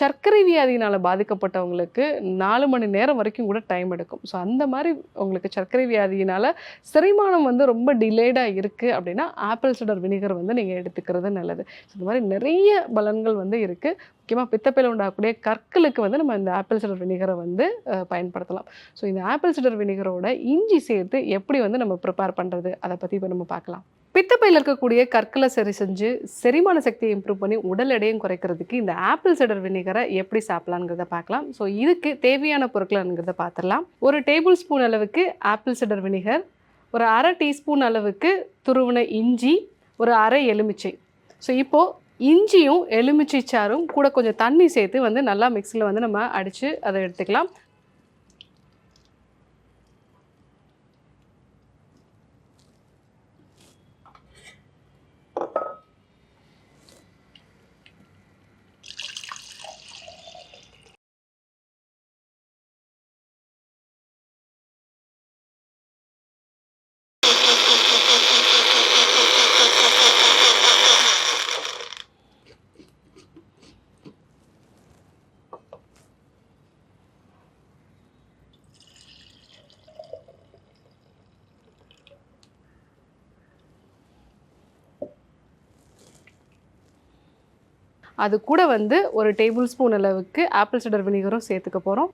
சர்க்கரை வியாதியினால் பாதிக்கப்பட்டவங்களுக்கு 4 மணி நேரம் வரைக்கும் கூட டைம் எடுக்கும். ஸோ அந்த மாதிரி உங்களுக்கு சர்க்கரை வியாதியினால் செரிமானம் வந்து ரொம்ப டிலேடாக இருக்குது அப்படின்னா ஆப்பிள் சிடர் வினிகர் வந்து நீங்கள் எடுத்துக்கிறது நல்லது. ஸோ இந்த மாதிரி நிறைய பலன்கள் வந்து இருக்குது. முக்கியமாக பித்தப்பையில் உண்டாகக்கூடிய கற்களுக்கு வந்து நம்ம இந்த ஆப்பிள் சிடர் வினிகரை வந்து பயன்படுத்தலாம். ஸோ இந்த ஆப்பிள் சிடர் வினிகரோட இஞ்சி சேர்த்து எப்படி வந்து நம்ம ப்ரிப்பேர் பண்ணுறது அதை பற்றி இப்போ நம்ம பார்க்கலாம். பித்தப்பையில் இருக்கக்கூடிய கற்களை சரி செஞ்சு செரிமான சக்தியை இம்ப்ரூவ் பண்ணி உடல் எடையும் குறைக்கிறதுக்கு இந்த ஆப்பிள் சிடர் வினிகரை எப்படி சாப்பிடலாங்கிறத பார்க்கலாம். ஸோ இதுக்கு தேவையான பொருட்கள்ங்கிறத பார்த்துடலாம். 1 டேபிள் ஸ்பூன் அளவுக்கு ஆப்பிள் சிடர் வினிகர், ஒரு 1/2 டீஸ்பூன் அளவுக்கு துருவின இஞ்சி, ஒரு 1/2 எலுமிச்சை. ஸோ இப்போது இஞ்சியும் எலுமிச்சை சாறும் கூட கொஞ்சம் தண்ணி சேர்த்து வந்து நல்லா மிக்ஸியில் வந்து நம்ம அடித்து அதை எடுத்துக்கலாம். அது கூட வந்து 1 டேபிள் ஸ்பூன் அளவுக்கு ஆப்பிள் சிடர் வினிகரும் சேர்த்துக்க போகிறோம்.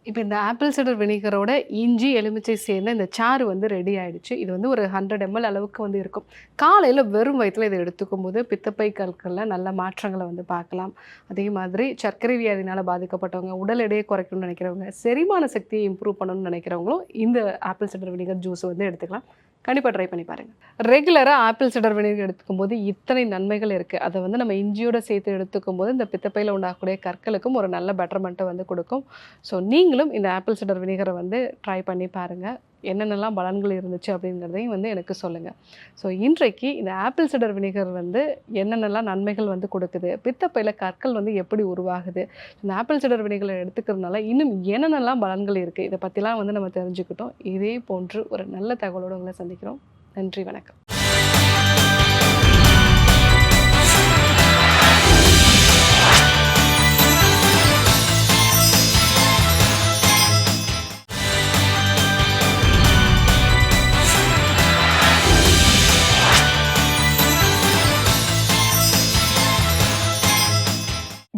இப்போ இந்த ஆப்பிள் சிடர் வினிகரோட இஞ்சி எலுமிச்சை சேர்ந்து இந்த சாறு வந்து ரெடி ஆகிடுச்சு. இது வந்து ஒரு 100 ml அளவுக்கு வந்து இருக்கும். காலையில் வெறும் வயிற்றில் இதை எடுத்துக்கும் போது பித்தப்பை கற்களில் நல்ல மாற்றங்களை வந்து பார்க்கலாம். அதே மாதிரி சர்க்கரை வியாதினால் பாதிக்கப்பட்டவங்க, உடல் எடையை குறைக்கணும்னு நினைக்கிறவங்க, செரிமான சக்தியை இம்ப்ரூவ் பண்ணணும்னு நினைக்கிறவங்களும் இந்த ஆப்பிள் சிடர் வினிகர் ஜூஸ் வந்து எடுத்துக்கலாம். கண்டிப்பாக ட்ரை பண்ணி பாருங்கள். ரெகுலராக ஆப்பிள் சிடர் வினிகர் எடுத்துக்கும் போது இத்தனை நன்மைகள் இருக்குது. அதை வந்து நம்ம இஞ்சியோடு சேர்த்து எடுத்துக்கும் போது இந்த பித்தப்பையில் உண்டாகக்கூடிய கற்களுக்கும் ஒரு நல்ல பெட்டர்மெண்ட்டை வந்து கொடுக்கும். ஸோ நீங்களும் இந்த ஆப்பிள் சிடர் வினிகரை வந்து ட்ரை பண்ணி பாருங்கள். என்னென்னலாம் பலன்கள் இருந்துச்சு அப்படிங்கிறதையும் வந்து எனக்கு சொல்லுங்கள். ஸோ இன்றைக்கு இந்த ஆப்பிள் சிடர் வினிகர் வந்து என்னென்னலாம் நன்மைகள் வந்து கொடுக்குது, பித்தப்பையில் கற்கள் வந்து எப்படி உருவாகுது, இந்த ஆப்பிள் சிடர் வினிகரை எடுத்துக்கிறதுனால இன்னும் என்னென்னலாம் பலன்கள் இருக்குது, இதை பற்றிலாம் வந்து நம்ம தெரிஞ்சுக்கிட்டோம். இதே போன்று ஒரு நல்ல தகவலோடு உங்களை சந்திக்கிறோம். நன்றி, வணக்கம்.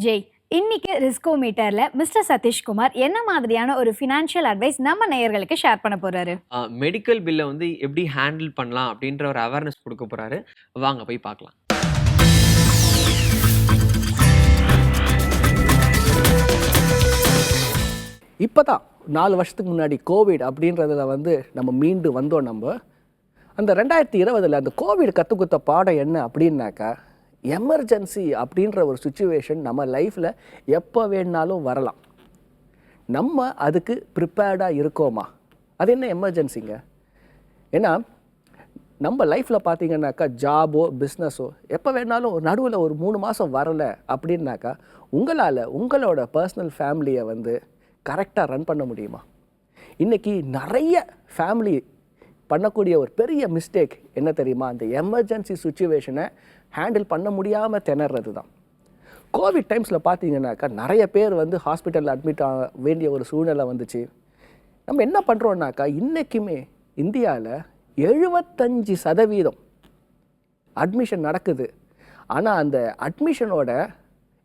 ஜெய், இன்னைக்கு ரிஸ்கோ மீட்டர்ல மிஸ்டர் சதீஷ்குமார் என்ன மாதிரியான ஒரு ஃபினான்ஷியல் அட்வைஸ் நம்ம நேயர்களுக்கு ஷேர் பண்ண போறாரு? மெடிக்கல் பில்லை வந்து எப்படி ஹேண்டில் பண்ணலாம் அப்படின்ற ஒரு அவேர்னஸ் கொடுக்க போறாரு. வாங்க போய் பார்க்கலாம். இப்போ தான் 4 வருஷத்துக்கு முன்னாடி கோவிட் அப்படின்றதில் வந்து நம்ம மீண்டு வந்தோம். நம்ம அந்த 2020 அந்த கோவிட் கற்றுக் கொடுத்த பாடம் என்ன அப்படின்னாக்கா, எமர்ஜென்சி அப்படின்ற ஒரு சுச்சுவேஷன் நம்ம லைஃப்பில் எப்போ வேணாலும் வரலாம். நம்ம அதுக்கு ப்ரிப்பேர்டாக இருக்கோமா? அது என்ன எமர்ஜென்சிங்க? ஏன்னா நம்ம லைஃப்பில் பார்த்தீங்கன்னாக்கா ஜாபோ பிஸ்னஸோ எப்போ வேணாலும் ஒரு நடுவில் ஒரு 3 மாதம் வரலை அப்படின்னாக்கா உங்களால் உங்களோட பர்சனல் ஃபேமிலியை வந்து கரெக்டாக ரன் பண்ண முடியுமா? இன்றைக்கி நிறைய ஃபேமிலி பண்ணக்கூடிய ஒரு பெரிய மிஸ்டேக் என்ன தெரியுமா? அந்த எமர்ஜென்சி சுச்சுவேஷனை ஹேண்டில் பண்ண முடியாமல் திணறது தான். கோவிட் டைம்ஸில் பார்த்தீங்கன்னாக்கா நிறைய பேர் வந்து ஹாஸ்பிட்டலில் அட்மிட் ஆக வேண்டிய ஒரு சூழ்நிலை வந்துச்சு. நம்ம என்ன பண்ணுறோன்னாக்கா இன்றைக்குமே இந்தியாவில் 75% அட்மிஷன் நடக்குது. ஆனால் அந்த அட்மிஷனோட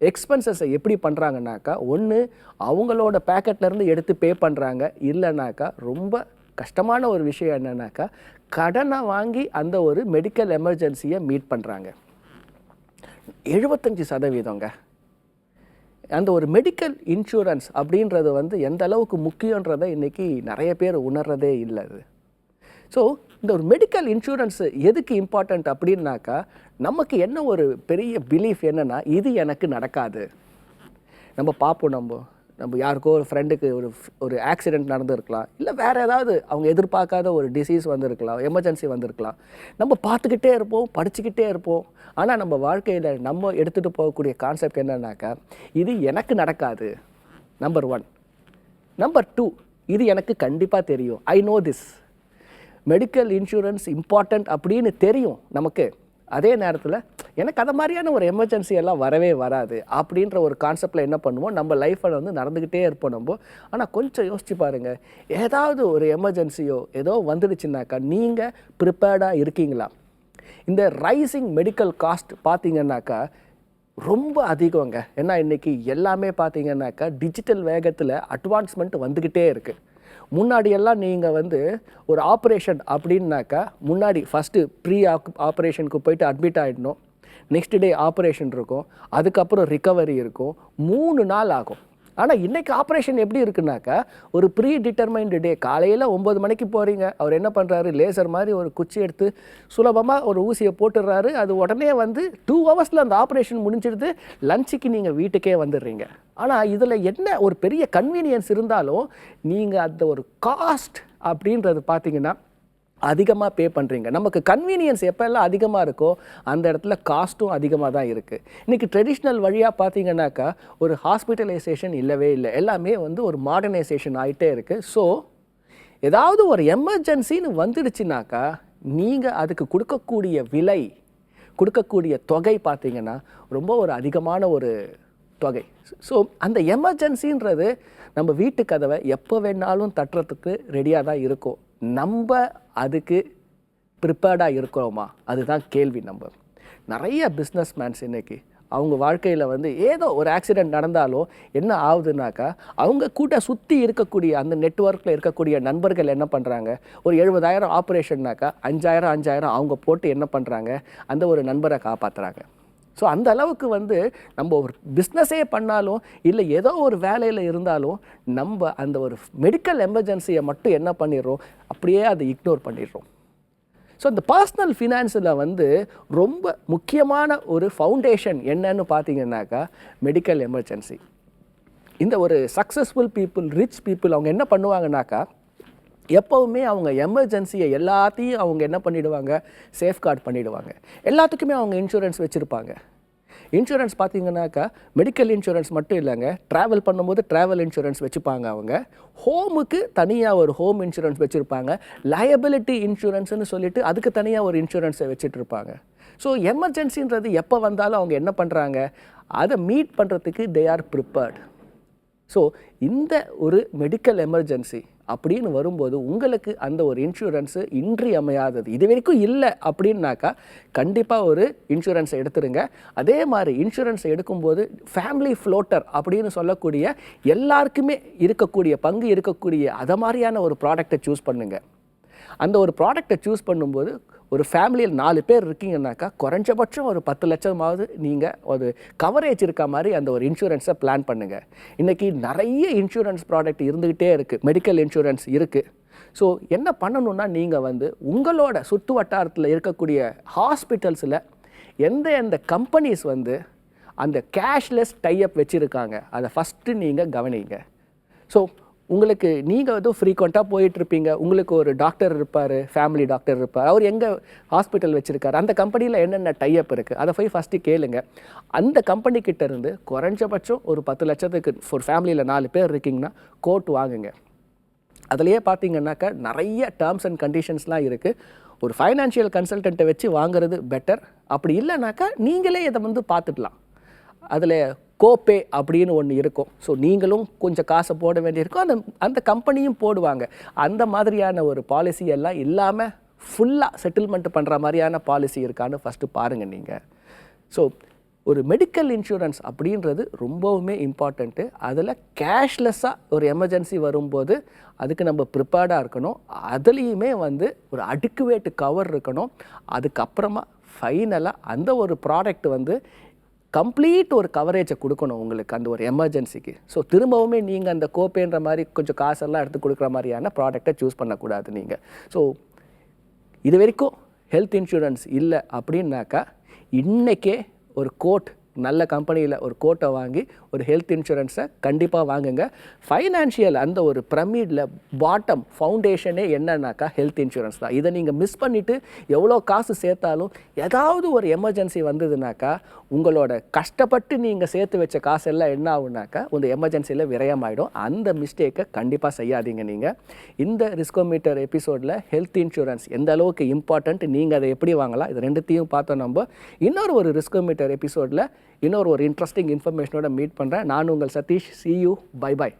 எக்ஸ்பென்சஸை எப்படி பண்ணுறாங்கனாக்கா, ஒன்று அவங்களோட பேக்கெட்லேருந்து எடுத்து பே பண்ணுறாங்க, இல்லைனாக்கா ரொம்ப கஷ்டமான ஒரு விஷயம் என்னன்னாக்கா கடனை வாங்கி அந்த ஒரு மெடிக்கல் எமர்ஜென்சியை மீட் பண்ணுறாங்க. 75%ங்க. அந்த ஒரு மெடிக்கல் இன்சூரன்ஸ் அப்படின்றது வந்து எந்த அளவுக்கு முக்கியன்றதை இன்றைக்கி நிறைய பேர் உணர்றதே இல்லை. அது ஸோ இந்த ஒரு மெடிக்கல் இன்சூரன்ஸு எதுக்கு இம்பார்ட்டண்ட் அப்படின்னாக்கா, நமக்கு என்ன ஒரு பெரிய பிலீஃப் என்னென்னா, இது எனக்கு நடக்காது. நம்ம பார்ப்போம், நம்ம யாருக்கோ ஒரு ஃப்ரெண்டுக்கு ஒரு ஆக்சிடெண்ட் நடந்திருக்கலாம், இல்லை வேறு ஏதாவது அவங்க எதிர்பார்க்காத ஒரு டிசீஸ் வந்திருக்கலாம், எமர்ஜென்சி வந்திருக்கலாம். நம்ம பார்த்துக்கிட்டே இருப்போம், படிச்சுக்கிட்டே இருப்போம். ஆனால் நம்ம வாழ்க்கையில் நம்ம எடுத்துகிட்டு போகக்கூடிய கான்செப்ட் என்னன்னாக்கா, இது எனக்கு நடக்காது. நம்பர் 1. நம்பர் 2, இது எனக்கு கண்டிப்பாக தெரியும். I know this. Medical insurance important அப்படின்னு தெரியும் நமக்கு. அதே நேரத்தில் எனக்கு அதை மாதிரியான ஒரு எமர்ஜென்சி எல்லாம் வரவே வராது அப்படின்ற ஒரு கான்செப்டில் என்ன பண்ணுவோம், நம்ம லைஃப்பில் வந்து நடந்துக்கிட்டே இருப்போம் நம்ம. ஆனால் கொஞ்சம் யோசிச்சு பாருங்கள், ஏதாவது ஒரு எமர்ஜென்சியோ ஏதோ வந்துடுச்சுனாக்கா நீங்கள் ப்ரிப்பேர்டாக இருக்கீங்களா? இந்த ரைசிங் மெடிக்கல் காஸ்ட் பார்த்தீங்கன்னாக்கா ரொம்ப அதிகங்க. ஏன்னா இன்றைக்கி எல்லாமே பார்த்தீங்கன்னாக்கா டிஜிட்டல் வேகத்தில் அட்வான்ஸ்மெண்ட் வந்துக்கிட்டே இருக்குது. முன்னாடியெல்லாம் நீங்கள் வந்து ஒரு ஆப்ரேஷன் அப்படின்னாக்கா முன்னாடி ஃபஸ்ட்டு ஆப்ரேஷனுக்கு போயிட்டு அட்மிட் ஆகிடணும். நெக்ஸ்ட் டே ஆப்ரேஷன் இருக்கும், அதுக்கப்புறம் ரிகவரி இருக்கும், 3 நாள் ஆகும். ஆனால் இன்றைக்கி ஆப்ரேஷன் எப்படி இருக்குனாக்கா, ஒரு ப்ரீ டிட்டர்மைன்டு டே. காலையில் 9 மணிக்கு போகிறீங்க, அவர் என்ன பண்ணுறாரு, லேசர் மாதிரி ஒரு குச்சி எடுத்து சுலபமாக ஒரு ஊசியை போட்டுடுறாரு. அது உடனே வந்து 2 ஹவர்ஸில் அந்த ஆப்ரேஷன் முடிஞ்சிடுது. லஞ்சுக்கு நீங்கள் வீட்டுக்கே வந்துடுறீங்க. ஆனால் இதில் என்ன ஒரு பெரிய கன்வீனியன்ஸ் இருந்தாலும் நீங்கள் அந்த ஒரு காஸ்ட் அப்படின்றது பார்த்தீங்கன்னா அதிகமாக பே பண்ணுறீங்க. நமக்கு கன்வீனியன்ஸ் எப்போல்லாம் அதிகமாக இருக்கோ அந்த இடத்துல காஸ்ட்டும் அதிகமாக தான் இருக்குது. இன்றைக்கி ட்ரெடிஷ்னல் வழியாக பார்த்தீங்கன்னாக்கா ஒரு ஹாஸ்பிட்டலைசேஷன் இல்லவே இல்லை, எல்லாமே வந்து ஒரு மாடர்னைசேஷன் ஆகிட்டே இருக்குது. ஸோ ஏதாவது ஒரு எமர்ஜென்சின்னு வந்துடுச்சுனாக்கா நீங்கள் அதுக்கு கொடுக்கக்கூடிய விலை, கொடுக்கக்கூடிய தொகை பார்த்தீங்கன்னா ரொம்ப ஒரு அதிகமான ஒரு தொகை. ஸோ அந்த எமர்ஜென்சின்றது நம்ம வீட்டு கதவை எப்போ வேணாலும் தட்டுறதுக்கு ரெடியாக தான் இருக்கும். நம்ம அதுக்கு ப்ரிப்பேர்டாக இருக்கிறோமா, அதுதான் கேள்வி. நம்ம நிறைய பிஸ்னஸ் மேன்ஸ் இன்றைக்கி அவங்க வாழ்க்கையில் வந்து ஏதோ ஒரு ஆக்சிடெண்ட் நடந்தாலும் என்ன ஆகுதுனாக்கா, அவங்க கூட சுற்றி இருக்கக்கூடிய அந்த நெட்வொர்க்கில் இருக்கக்கூடிய நண்பர்கள் என்ன பண்ணுறாங்க, ஒரு 70,000 ஆப்ரேஷன்னாக்கா 5,000 அவங்க போட்டு என்ன பண்ணுறாங்க, அந்த ஒரு நண்பரை காப்பாற்றுறாங்க. ஸோ அந்த அளவுக்கு வந்து நம்ம ஒரு பிஸ்னஸே பண்ணாலும் இல்லை ஏதோ ஒரு வேலையில் இருந்தாலும் நம்ம அந்த ஒரு மெடிக்கல் எமர்ஜென்சியை மட்டும் என்ன பண்ணிடுறோம், அப்படியே அதை இக்னோர் பண்ணிடுறோம். ஸோ இந்த பர்சனல் ஃபினான்ஸில் வந்து ரொம்ப முக்கியமான ஒரு ஃபவுண்டேஷன் என்னன்னு பார்த்தீங்கன்னாக்கா மெடிக்கல் எமர்ஜென்சி. இந்த ஒரு சக்ஸஸ்ஃபுல் பீப்புள், ரிச் பீப்புள் அவங்க என்ன பண்ணுவாங்கனாக்கா, எப்போவுமே அவங்க எமர்ஜென்சியை எல்லாத்தையும் அவங்க என்ன பண்ணிவிடுவாங்க, சேஃப்கார்ட் பண்ணிவிடுவாங்க. எல்லாத்துக்குமே அவங்க இன்சூரன்ஸ் வச்சுருப்பாங்க. இன்சூரன்ஸ் பார்த்தீங்கன்னாக்கா மெடிக்கல் இன்சூரன்ஸ் மட்டும் இல்லைங்க, ட்ராவல் பண்ணும்போது ட்ராவல் இன்சூரன்ஸ் வச்சுப்பாங்க. அவங்க ஹோமுக்கு தனியாக ஒரு ஹோம் இன்சூரன்ஸ் வச்சுருப்பாங்க. லயபிலிட்டி இன்சூரன்ஸ்னு சொல்லிட்டு அதுக்கு தனியாக ஒரு இன்சூரன்ஸை வச்சுட்ருப்பாங்க. ஸோ எமர்ஜென்சின்றது எப்போ வந்தாலும் அவங்க என்ன பண்ணுறாங்க, அதை மீட் பண்ணுறதுக்கு தே ஆர் ப்ரிப்பேர்ட். ஸோ இந்த ஒரு மெடிக்கல் எமர்ஜென்சி அப்படின்னு வரும்போது உங்களுக்கு அந்த ஒரு இன்சூரன்ஸு இன்றியமையாதது. இது வரைக்கும் இல்லை அப்படின்னாக்கா கண்டிப்பாக ஒரு இன்சூரன்ஸை எடுத்துருங்க. அதே மாதிரி இன்சூரன்ஸை எடுக்கும்போது ஃபேமிலி ஃப்ளோட்டர் அப்படின்னு சொல்லக்கூடிய எல்லாருக்குமே இருக்கக்கூடிய பங்கு இருக்கக்கூடிய அதை மாதிரியான ஒரு ப்ராடக்டை சூஸ் பண்ணுங்கள். அந்த ஒரு ப்ராடக்டை சூஸ் பண்ணும்போது ஒரு ஃபேமிலியில் 4 பேர் இருக்கீங்கன்னாக்கா குறைஞ்சபட்சம் ஒரு 10 லட்சமாவது நீங்கள் ஒரு கவரேஜ் இருக்க மாதிரி அந்த ஒரு இன்சூரன்ஸை பிளான் பண்ணுங்கள். இன்றைக்கி நிறைய இன்சூரன்ஸ் ப்ராடக்ட் இருந்துக்கிட்டே இருக்குது, மெடிக்கல் இன்சூரன்ஸ் இருக்குது. ஸோ என்ன பண்ணணுன்னா, நீங்கள் வந்து உங்களோட சுற்று வட்டாரத்தில் இருக்கக்கூடிய ஹாஸ்பிட்டல்ஸில் எந்த கம்பெனிஸ் வந்து அந்த கேஷ்லெஸ் டைஅப் வச்சுருக்காங்க அதை ஃபஸ்ட்டு நீங்கள் கவனிங்க. ஸோ உங்களுக்கு நீங்கள் வந்து ஃப்ரீக்வெண்ட்டாக போயிட்டுருப்பீங்க, உங்களுக்கு ஒரு டாக்டர் இருப்பார், ஃபேமிலி டாக்டர் இருப்பார், அவர் எங்கே ஹாஸ்பிட்டல் வச்சுருக்காரு, அந்த கம்பெனியில் என்னென்ன டைப் இருக்குது அதை போய் ஃபஸ்ட்டு கேளுங்க. அந்த கம்பெனிக்கிட்ட இருந்து குறைஞ்சபட்சம் ஒரு 10 லட்சத்துக்கு ஒரு ஃபேமிலியில் 4 பேர் இருக்கீங்கன்னா கோட் வாங்குங்க. அதுலேயே பார்த்தீங்கன்னாக்கா நிறைய டேர்ம்ஸ் அண்ட் கண்டிஷன்ஸ்லாம் இருக்குது. ஒரு ஃபைனான்ஷியல் கன்சல்டண்ட்டை வச்சு வாங்குறது பெட்டர். அப்படி இல்லைனாக்கா நீங்களே இதை வந்து பார்த்துக்கலாம். அதில் கோபே அப்படின்னு ஒன்று இருக்கும். ஸோ நீங்களும் கொஞ்சம் காசை போட வேண்டியிருக்கும், அந்த கம்பெனியும் போடுவாங்க. அந்த மாதிரியான ஒரு பாலிசி எல்லாம் இல்லாமல் ஃபுல்லாக செட்டில்மெண்ட் பண்ணுற மாதிரியான பாலிசி இருக்கான்னு ஃபஸ்ட்டு பாருங்கள் நீங்கள். ஸோ ஒரு மெடிக்கல் இன்சூரன்ஸ் அப்படின்றது ரொம்பவுமே இம்பார்ட்டண்ட்டு. அதில் கேஷ்லெஸ்ஸாக ஒரு எமர்ஜென்சி வரும்போது அதுக்கு நம்ம ப்ரிப்பேர்டாக இருக்கணும். அதுலேயுமே வந்து ஒரு அடிக்குவேட் கவர் இருக்கணும். அதுக்கப்புறமா ஃபைனலாக அந்த ஒரு ப்ராடக்ட் வந்து கம்ப்ளீட் ஒரு கவரேஜை கொடுக்கணும் உங்களுக்கு அந்த ஒரு எமர்ஜென்சிக்கு. ஸோ திரும்பவுமே நீங்கள் அந்த கோப்பேன்ற மாதிரி கொஞ்சம் காசெல்லாம் எடுத்து கொடுக்குற மாதிரியான ப்ராடக்டை சூஸ் பண்ணக்கூடாது நீங்கள். ஸோ இது வரைக்கும் ஹெல்த் இன்சூரன்ஸ் இல்லை அப்படின்னாக்கா இன்றைக்கே ஒரு கோட், நல்ல கம்பெனியில் ஒரு கோட்டை வாங்கி ஒரு ஹெல்த் இன்சூரன்ஸை கண்டிப்பாக வாங்குங்க. ஃபைனான்ஷியல் அந்த ஒரு பிரமிடில் பாட்டம் ஃபவுண்டேஷனே என்னன்னாக்கா ஹெல்த் இன்சூரன்ஸ் தான். இதை நீங்கள் மிஸ் பண்ணிவிட்டு எவ்வளோ காசு சேர்த்தாலும் ஏதாவது ஒரு எமர்ஜென்சி வந்ததுனாக்கா உங்களோட கஷ்டப்பட்டு நீங்கள் சேர்த்து வச்ச காசெல்லாம் என்ன ஆகுனாக்கா ஒரு எமர்ஜென்சியில் விரயமாயிடும். அந்த மிஸ்டேக்கை கண்டிப்பாக செய்யாதீங்க நீங்கள். இந்த ரிஸ்கோமீட்டர் எபிசோடில் ஹெல்த் இன்சூரன்ஸ் எந்த அளவுக்கு இம்பார்ட்டண்ட், நீங்கள் அதை எப்படி வாங்கலாம், இது ரெண்டுத்தையும் பார்த்தோம். நம்ம இன்னொரு ஒரு ரிஸ்கோமீட்டர் எபிசோடில் இன்னொரு ஒரு இன்ட்ரெஸ்டிங் இன்ஃபர்மேஷனோட மீட் பண்ணுறேன். நான் உங்கள் Satish. See you. Bye bye.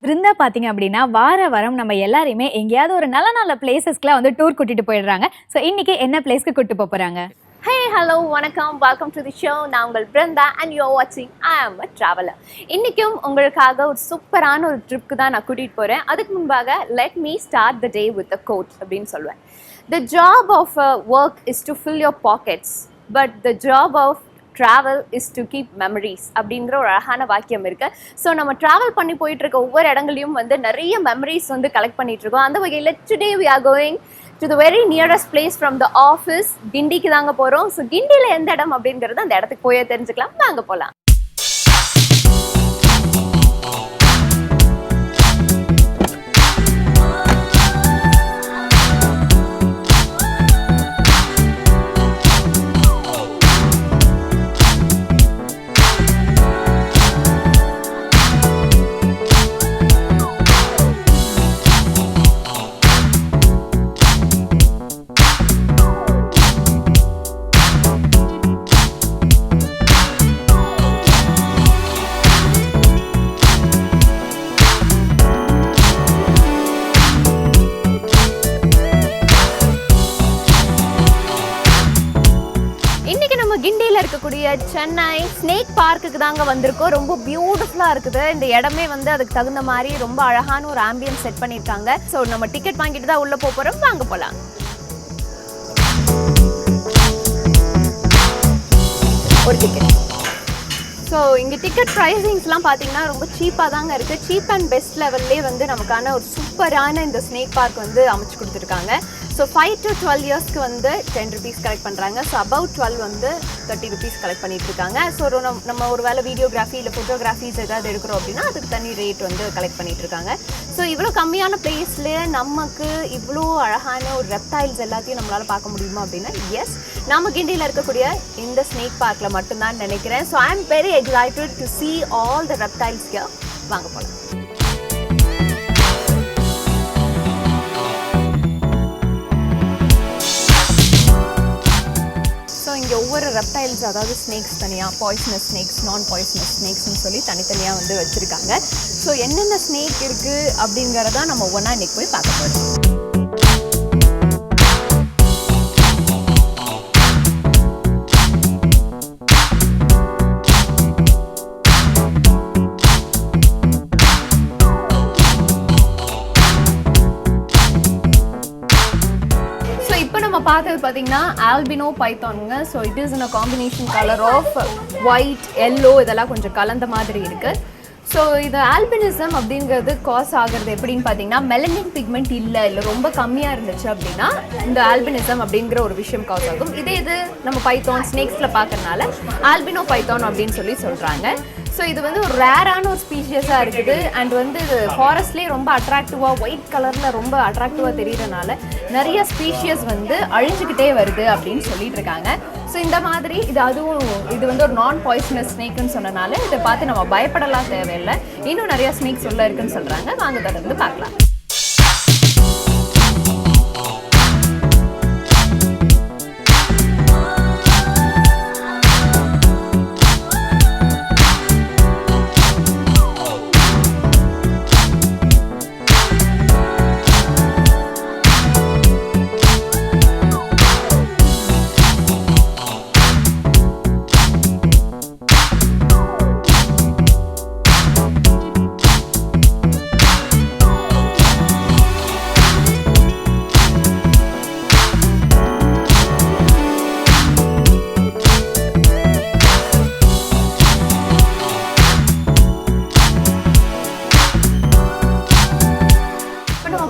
Brinda பார்த்தீங்க அப்படின்னா வாரம் நம்ம எல்லாரையுமே எங்கேயாவது ஒரு நல்ல நல்ல பிளேசஸ்க்குலாம் வந்து டூர் கூட்டிட்டு போயிடுறாங்க. ஸோ இன்னைக்கு என்ன பிளேஸ்க்கு கூட்டு போகிறாங்க? ஹே ஹலோ வணக்கம், வெல்கம் டு தி ஷோ. நான் உங்கள் பிருந்தா அண்ட் யூ ஆர் வாட்சிங் ஐ ஆம் அ ட்ராவலர். இன்றைக்கும் உங்களுக்காக ஒரு சூப்பரான ஒரு ட்ரிப்க்கு தான் நான் கூட்டிகிட்டு போகிறேன். அதுக்கு முன்பாக let me start the day with a quote அப்படின்னு சொல்லுவேன். The job of work is to fill your pockets, but the job of travel is to keep memories அப்படின்ற ஒரு அழகான வாக்கியம் இருக்குது. ஸோ நம்ம ட்ராவல் பண்ணி போயிட்டுருக்க ஒவ்வொரு இடங்களையும் வந்து நிறைய மெமரிஸ் வந்து கலெக்ட் பண்ணிகிட்ருக்கோம். அந்த வகையில் today we are going to the very nearest place from the office. கிண்டிக்கு தாங்க போகிறோம். ஸோ கிண்டியில் எந்த இடம் அப்படிங்கிறது அந்த இடத்துக்கு போய் தெரிஞ்சுக்கலாம். வாங்க போகலாம். கிண்டியில் இருக்கக்கூடிய சென்னை ஸ்னேக் பார்க்குக்கு தாங்க வந்திருக்கோம். ரொம்ப பியூட்டிஃபுல்லாக இருக்குது இந்த இடமே. வந்து அதுக்கு தகுந்த மாதிரி ரொம்ப அழகான ஒரு ஆம்பியன்ஸ் செட் பண்ணியிருக்காங்க. ஸோ நம்ம டிக்கெட் வாங்கிட்டு தான் உள்ளே போகிறோம். வாங்க போகலாம். ஒரு டிக்கெட். ஸோ இங்கே டிக்கெட் ப்ரைஸிங்ஸ்லாம் பார்த்தீங்கன்னா ரொம்ப சீப்பாக தாங்க இருக்குது. சீப் அண்ட் பெஸ்ட் லெவல்லே வந்து நமக்கான ஒரு சூப்பரான இந்த ஸ்னேக் பார்க் வந்து அமைச்சு கொடுத்துருக்காங்க. ஸோ 5 to 12 இயர்ஸ்க்கு வந்து 10 rupees கலெக்ட் பண்ணுறாங்க. ஸோ அபவுட் 12 வந்து 30 rupees கலெக்ட் பண்ணிட்டு இருக்காங்க. ஸோ நம்ம ஒரு வேலை வீடியோகிராஃபி இல்லை ஃபோட்டோகிராஃபிஸ் ஏதாவது எடுக்கிறோம் அப்படின்னா அதுக்கு தனி ரேட் வந்து கலெக்ட் பண்ணிட்டு இருக்காங்க. ஸோ இவ்வளோ கம்மியான பிளேஸில் நமக்கு இவ்வளோ அழகான ஒரு ரெப்டைல்ஸ் எல்லாத்தையும் நம்மளால் பார்க்க முடியுமா அப்படின்னா எஸ், நம்ம கிண்டியில் இருக்கக்கூடிய இந்த ஸ்னேக் பார்க்கில் மட்டும்தான் நினைக்கிறேன். So I am very excited to see all the reptiles here. வாங்க போகலாம். ஸோ இங்கே ஒவ்வொரு ரெப்டைல்ஸ், அதாவது ஸ்னேக்ஸ் தனியாக, பாய்சனஸ் ஸ்னேக்ஸ், நான் பாய்சனஸ் ஸ்னேக்ஸ்னு சொல்லி தனித்தனியாக வந்து வச்சுருக்காங்க. ஸோ என்னென்ன ஸ்னேக் இருக்குது அப்படிங்கிறத நம்ம ஒவ்வொன்றா இன்றைக்கி போய் பார்க்க போகிறோம். பார்த்தது பார்த்தீங்கன்னா ஆல்பினோ பைத்தானுங்க. So it is in a combination colour of white, yellow, இதெல்லாம் கொஞ்சம் கலந்த மாதிரி இருக்குது. ஸோ இது ஆல்பினிசம் அப்படிங்கிறது காஸ் ஆகிறது எப்படின்னு பார்த்தீங்கன்னா மெலனின் பிக்மெண்ட் இல்லை ரொம்ப கம்மியாக இருந்துச்சு அப்படின்னா இந்த ஆல்பினிசம் அப்படிங்கிற ஒரு விஷயம் காஸ் ஆகும். இது நம்ம பைத்தான் ஸ்னேக்ஸில் பார்க்கறனால ஆல்பினோ பைத்தான் அப்படின்னு சொல்கிறாங்க. ஸோ இது வந்து ஒரு ரேரான ஒரு ஸ்பீஷியஸாக இருக்குது. அண்ட் வந்து இது ஃபாரஸ்ட்லேயே ரொம்ப அட்ராக்டிவாக ஒயிட் கலரில் ரொம்ப அட்ராக்டிவாக தெரியறதுனால நிறைய ஸ்பீஷியஸ் வந்து அழிஞ்சுக்கிட்டே வருது அப்படின்னு சொல்லிட்டு இருக்காங்க. ஸோ இந்த மாதிரி இது வந்து ஒரு நான் பாய்சனஸ் ஸ்னேக்குன்னு சொன்னனால இதை பார்த்து நம்ம பயப்படலாம் தேவையில்லை. இன்னும் நிறைய ஸ்னேக்ஸ் உள்ள இருக்குன்னு சொல்கிறாங்க. வாங்க தொடர்ந்து பார்க்கலாம்.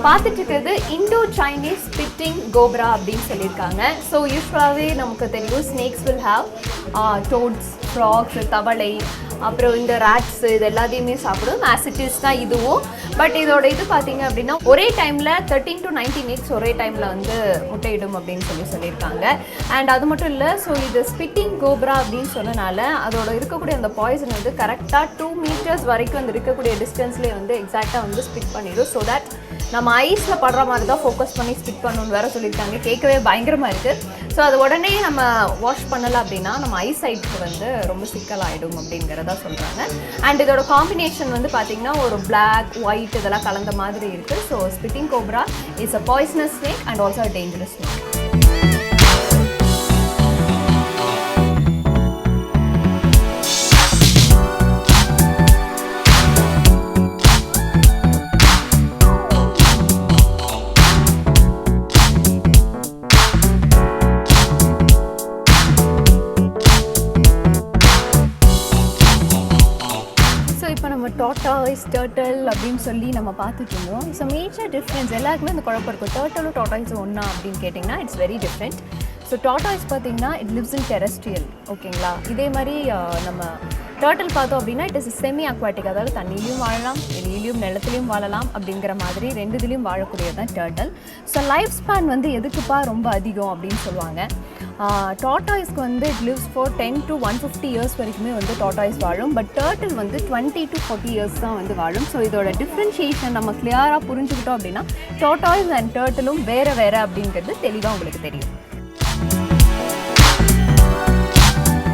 பார்த்துட்டு இருக்கிறது இண்டோ சைனீஸ் ஸ்பிட்டிங் கோப்ரா அப்படின்னு சொல்லியிருக்காங்க. ஸோ யூஸ்வலாகவே நமக்கு தெரியும் snakes will have toads, frogs, தவளை, அப்புறம் இந்த ரேட்ஸ் இது எல்லாத்தையுமே சாப்பிடும். ஆசிட்டிஸ் தான் இதுவும். பட் இதோட இது பார்த்தீங்க அப்படின்னா ஒரே டைமில் 13 to 19 eggs ஒரே டைமில் வந்து முட்டையிடும் அப்படின்னு சொல்லியிருக்காங்க. அண்ட் அது மட்டும் இல்லை, ஸோ இது ஸ்பிட்டிங் கோப்ரா அப்படின்னு சொன்னனால அதோட இருக்கக்கூடிய அந்த பாய்சன் வந்து கரெக்டாக 2 meters வரைக்கும் அந்த இருக்கக்கூடிய டிஸ்டன்ஸ்லேயே வந்து எக்ஸாக்டாக வந்து ஸ்பிட் பண்ணிடும். ஸோ தட் நம்ம ஐஸில் படுற மாதிரி தான் ஃபோக்கஸ் பண்ணி ஸ்பிட் பண்ணணும்னு வேறு சொல்லியிருக்காங்க. கேட்கவே பயங்கரமாக இருக்குது. ஸோ அது உடனே நம்ம வாஷ் பண்ணலை அப்படின்னா நம்ம ஐசைட்க்கு வந்து ரொம்ப சிக்கலாகிடும் அப்படிங்கிறதா சொல்கிறாங்க. அண்ட் இதோட காம்பினேஷன் வந்து பார்த்திங்கன்னா ஒரு பிளாக், ஒயிட் இதெல்லாம் கலந்த மாதிரி இருக்குது. So spitting cobra is a poisonous snake and also a dangerous snake. Tortoise, turtle அப்படின்னு சொல்லி நம்ம பார்த்துட்டு இருந்தோம். ஸோ மேஜர் டிஃப்ரென்ஸ் எல்லாருக்குமே இந்த குழப்பம் இருக்கும். டர்ட்டலும் டாட்டாய்ஸும் ஒன்றா அப்படின்னு கேட்டிங்கன்னா it's very different. So tortoise பார்த்தீங்கன்னா இட் லிவ்ஸ் இன் டெரஸ்ட்ரியல், ஓகேங்களா. இதே மாதிரி நம்ம டர்ட்டில் பார்த்தோம் அப்படின்னா இட் இஸ் செமி அக்வாட்டிக், அதாவது தண்ணியிலையும் வாழலாம், வெளியிலையும் நிலத்துலையும் வாழலாம் அப்படிங்கிற மாதிரி ரெண்டுத்துலேயும் வாழக்கூடியது தான் டர்ட்டில். ஸோ லைஃப் ஸ்பேன் வந்து எதுக்குப்பா ரொம்ப அதிகம் அப்படின்னு சொல்லுவாங்க. டாட்டாய்ஸ்க்கு வந்து it lives for 10 to 150 years வரைக்குமே வந்து டாட்டாய்ஸ் வாழும். பட் டர்ட்டில் வந்து 20 to 40 years தான் வந்து வாழும். ஸோ இதோட டிஃப்ரென்ஷியேஷன் நம்ம கிளியராக புரிஞ்சுக்கிட்டோம் அப்படின்னா டாட்டாய்ஸ் அண்ட் டர்ட்டிலும் வேறு வேறு அப்படிங்கிறது தெளிவாக உங்களுக்கு தெரியும்.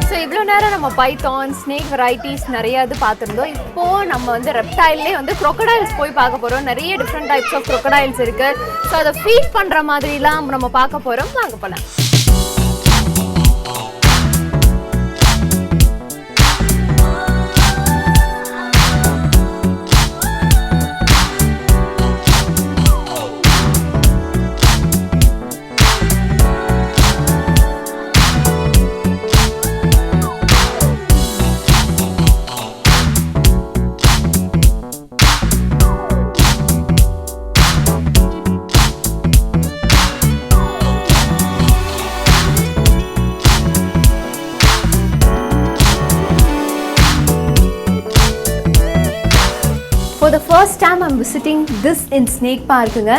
ஸோ இவ்வளோ நேரம் நம்ம பைத்தான், ஸ்னேக் வெரைட்டிஸ் நிறைய இது பார்த்துருந்தோம். இப்போது நம்ம வந்து ரெப்டைல்லே வந்து க்ரொக்கடைல்ஸ் போய் பார்க்க போகிறோம். நிறைய டிஃப்ரெண்ட் டைப்ஸ் ஆஃப் க்ரொக்கடைல்ஸ் இருக்குது. ஸோ அதை ஃபீட் பண்ணுற மாதிரிலாம் நம்ம பார்க்க போகிறோம். வாங்க போகலாம். For the first time I'm visiting this in Snake Parkங்க.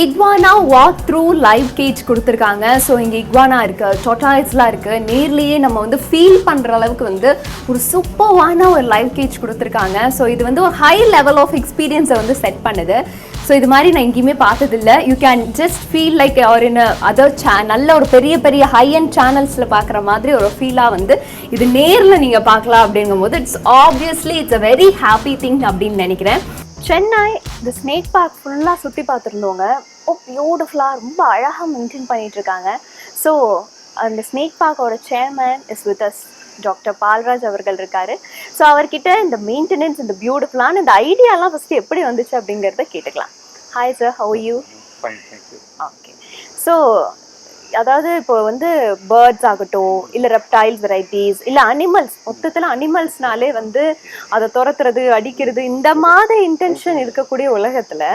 Iguana walk through live cage கொடுத்துருக்காங்க. ஸோ இங்கே இக்வானா இருக்குது, டொட்டாய்ஸ்லாம் இருக்குது. நேர்லேயே நம்ம வந்து ஃபீல் பண்ணுற அளவுக்கு வந்து ஒரு சூப்பர்வான ஒரு லைவ் கேஜ் கொடுத்துருக்காங்க. ஸோ இது வந்து ஒரு ஹை லெவல் ஆஃப் எக்ஸ்பீரியன்ஸை வந்து செட் பண்ணுது. ஸோ இது மாதிரி நான் எங்கேயுமே பார்த்ததில்ல. You can just feel like are in other நல்ல ஒரு பெரிய பெரிய ஹை அண்ட் சேனல்ஸில் பார்க்குற மாதிரி ஒரு ஃபீலாக வந்து இது நேரில் நீங்கள் பார்க்கலாம். அப்படிங்கும்போது it's obviously it's a very happy thing அப்படின்னு நினைக்கிறேன். சென்னை இந்த ஸ்னேக் பார்க் ஃபுல்லாக சுற்றி பார்த்துருந்தோங்க. பியூட்டிஃபுல்லாக ரொம்ப அழகாக மெயின்டைன் பண்ணிகிட்ருக்காங்க. ஸோ அந்த ஸ்னேக் பார்க்கோட chairman is with us, doctor Balraj அவர்கள் இருக்கார். ஸோ அவர்கிட்ட இந்த மெயின்டெனன்ஸ், இந்த பியூட்டிஃபுல்லான இந்த ஐடியாலாம் ஃபஸ்ட்டு எப்படி வந்துச்சு அப்படிங்கிறத கேட்டுக்கலாம். Hi sir, how you? Fine, thank you. Okay. So அதாவது இப்போ வந்து பேர்ட்ஸ் ஆகட்டும் இல்லை ரெப்டைல்ஸ் வெரைட்டிஸ் இல்லை அனிமல்ஸ், மொத்தத்தில் அனிமல்ஸ்னாலே வந்து அதை துரத்துறது அடிக்கிறது இந்த மாதிரி இன்டென்ஷன் இருக்கக்கூடிய உலகத்தில்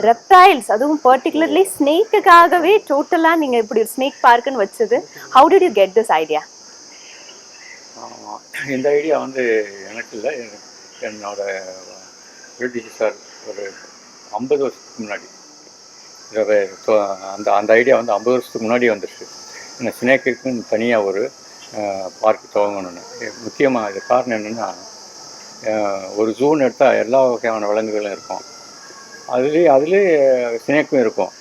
ரெப்டைல்ஸ், அதுவும் பர்டிகுலர்லி ஸ்னேக்குக்காகவே டோட்டலாக நீங்கள் இப்படி ஒரு ஸ்னேக் பார்க்குன்னு வச்சது, how did you get this idea? இந்த ஐடியா வந்து எனக்கு இல்லை, என்னோட பிரிட்டிஷ் சார் ஒரு 50 வருஷத்துக்கு முன்னாடி அந்த அந்த ஐடியா வந்து 50 வருஷத்துக்கு முன்னாடி வந்துடுச்சு. இந்த ஸ்னேக்குன்னு தனியாக ஒரு பார்க் துவங்கணும்னு. முக்கியமாக இது காரணம் என்னென்னா, ஒரு ஜூன் எடுத்தால் எல்லா வகையான விலங்குகளும் இருக்கும், அதுலேயே ஸ்னேக்கும் இருக்கும்.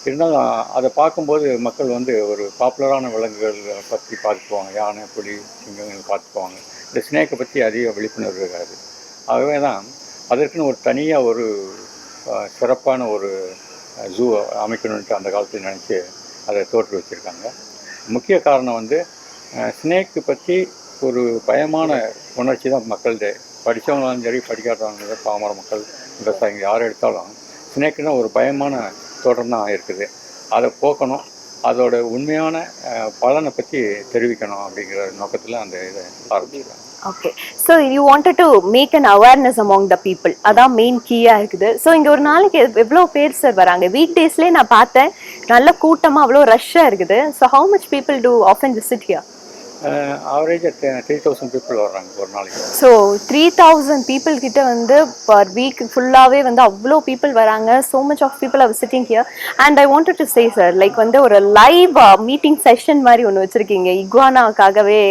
இருந்தாலும் அதை பார்க்கும்போது மக்கள் வந்து ஒரு பாப்புலரான விலங்குகள் பற்றி பார்த்துக்குவாங்க, யானை, புலி, சிங்கங்கள் பார்த்துக்குவாங்க. இந்த ஸ்னேக்கை பற்றி அதிக விழிப்புணர்வு இருக்காது. ஆகவே தான் அதற்குன்னு ஒரு தனியாக ஒரு சிறப்பான ஒரு ஜூ அமைக்கணுன்ட்டு அந்த காலத்தில் நினச்சி அதை தோற்று வச்சுருக்காங்க. முக்கிய காரணம் வந்து ஸ்னேக்கு பற்றி ஒரு பயமான உணர்ச்சி தான் மக்கள்கிட்ட, படித்தவங்களாலும் சரி படிக்காதவங்க, பாமர மக்கள், விவசாயிகள் யார் எடுத்தாலும் ஸ்னேக்குன்னா ஒரு பயமான தோற்றம் தான் இருக்குது. அதை போக்கணும், அதோட உண்மையான பலனை பற்றி தெரிவிக்கணும் அப்படிங்கிற நோக்கத்தில் அந்த இதை ஆரம்பிச்சிருக்காங்க. Okay, so you wanted to make an awareness among the people, அதான் மெயின் கீயாக இருக்குது. ஸோ இங்கே ஒரு நாளைக்கு எவ்வளோ பேர் சார் வராங்க? வீக் டேஸ்லேயே நான் பார்த்தேன் நல்ல கூட்டமாக அவ்வளோ ரஷ்ஷாக இருக்குது. So how much people do often visit here? ஆவரேஜாக 3000 பீப்புள் வர்றாங்க ஒரு நாளைக்கு. ஸோ 3000 பீப்புள் கிட்ட வந்து பர் வீக் ஃபுல்லாகவே வந்து அவ்வளோ பீப்புள் வராங்க. So much of people are visiting here. And I wanted to say sir, like வந்து ஒரு லைவ் மீட்டிங் செஷன் மாதிரி ஒன்று வச்சுருக்கீங்க, இக்வானாவுக்காகவே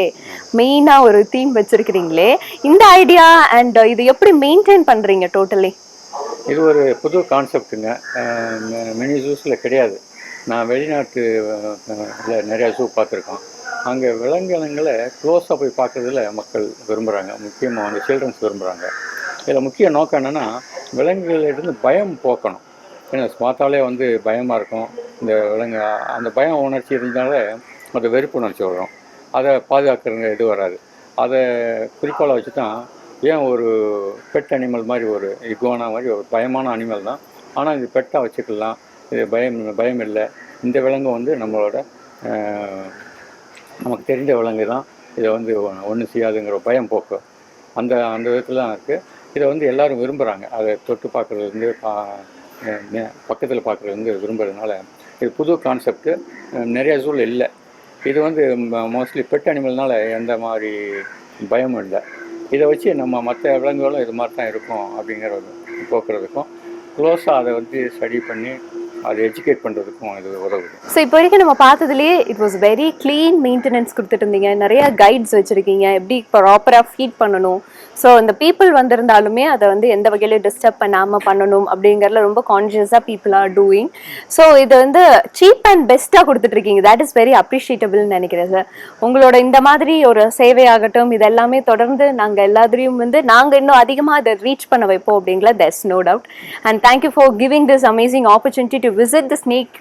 மெயினாக ஒரு தீம் வச்சுருக்கிறீங்களே, இந்த ஐடியா அண்ட் இது எப்படி மெயின்டைன் பண்ணுறீங்க டோட்டலி? இது ஒரு புது கான்செப்டுங்க, மினி ஜூஸில் கிடையாது. நான் வெளிநாட்டு நிறையா ஜூ பார்த்துருக்கோம். அங்கே விலங்கினங்களை க்ளோஸாக போய் பார்க்குறதுல மக்கள் விரும்புகிறாங்க, முக்கியமாக வந்து சில்ட்ரன்ஸ் விரும்புகிறாங்க. இதில் முக்கிய நோக்கம் என்னென்னா, விலங்குகளிலிருந்து பயம் போக்கணும். ஏன்னா பார்த்தாலே வந்து பயமாக இருக்கும், இந்த விலங்கு அந்த பயம் உணர்ச்சி இருந்தாலே அந்த வெறுப்பு உணர்ச்சி வரும். அதை பாதுகாக்கிற இது வராது. அதை குறிக்கோளை வச்சு தான் ஏன் ஒரு பெட் அனிமல் மாதிரி, ஒரு இக்வானா மாதிரி ஒரு பயமான அனிமல் தான், ஆனால் இது பெட்டாக வச்சுக்கலாம், இது பயம் இல்லை, இந்த விலங்கு வந்து நம்மளோட நமக்கு தெரிஞ்ச விலங்கு தான், இதை வந்து ஒன்றும் செய்யாதுங்கிற பயம் போக்கு அந்த விதத்தில் தான் இருக்குது. இதை வந்து எல்லோரும் விரும்புகிறாங்க. அதை தொட்டு பார்க்குறதுலேருந்து பக்கத்தில் பார்க்குறதுலேருந்து விரும்புறதுனால இது புது கான்செப்ட்டு, நிறைய சூழல் இல்லை. இது வந்து மோஸ்ட்லி பெட் அனிமல்னால எந்த மாதிரி பயமும் இல்லை. இதை வச்சு நம்ம மற்ற விலங்குகளும் இது மாதிரி தான் இருக்கும் அப்படிங்கிறது போக்குறதுக்கும், க்ளோஸாக அதை வந்து ஸ்டடி பண்ணி அதை எஜுகேட் பண்ணுறதுக்கும் இது உதவுது. ஸோ இப்போ வரைக்கும் நம்ம பார்த்ததுலேயே it was very clean maintenance கொடுத்துட்டு இருந்தீங்க, நிறைய கைட்ஸ் வச்சுருக்கீங்க, எப்படி ப்ராப்பராக ஃபீட் பண்ணணும். ஸோ இந்த பீப்புள் வந்திருந்தாலுமே அதை வந்து எந்த வகையிலையும் டிஸ்டர்ப் பண்ணாமல் பண்ணணும் அப்படிங்கிறதுல ரொம்ப கான்ஷியஸாக பீப்புள் ஆர் டூயிங். ஸோ இது வந்து சீப் அண்ட் பெஸ்ட்டாக கொடுத்துட்ருக்கீங்க, தட் இஸ் வெரி அப்ரிஷியேட்டபிள்னு நினைக்கிறேன் சார். உங்களோட இந்த மாதிரி ஒரு சேவையாகட்டும் இது எல்லாமே தொடர்ந்து நாங்கள் எல்லாத்துலேயும் வந்து நாங்கள் இன்னும் அதிகமாக அதை ரீச் பண்ண வைப்போம் அப்படிங்கிற there's no doubt. And thank you for giving this amazing opportunity to visit the snake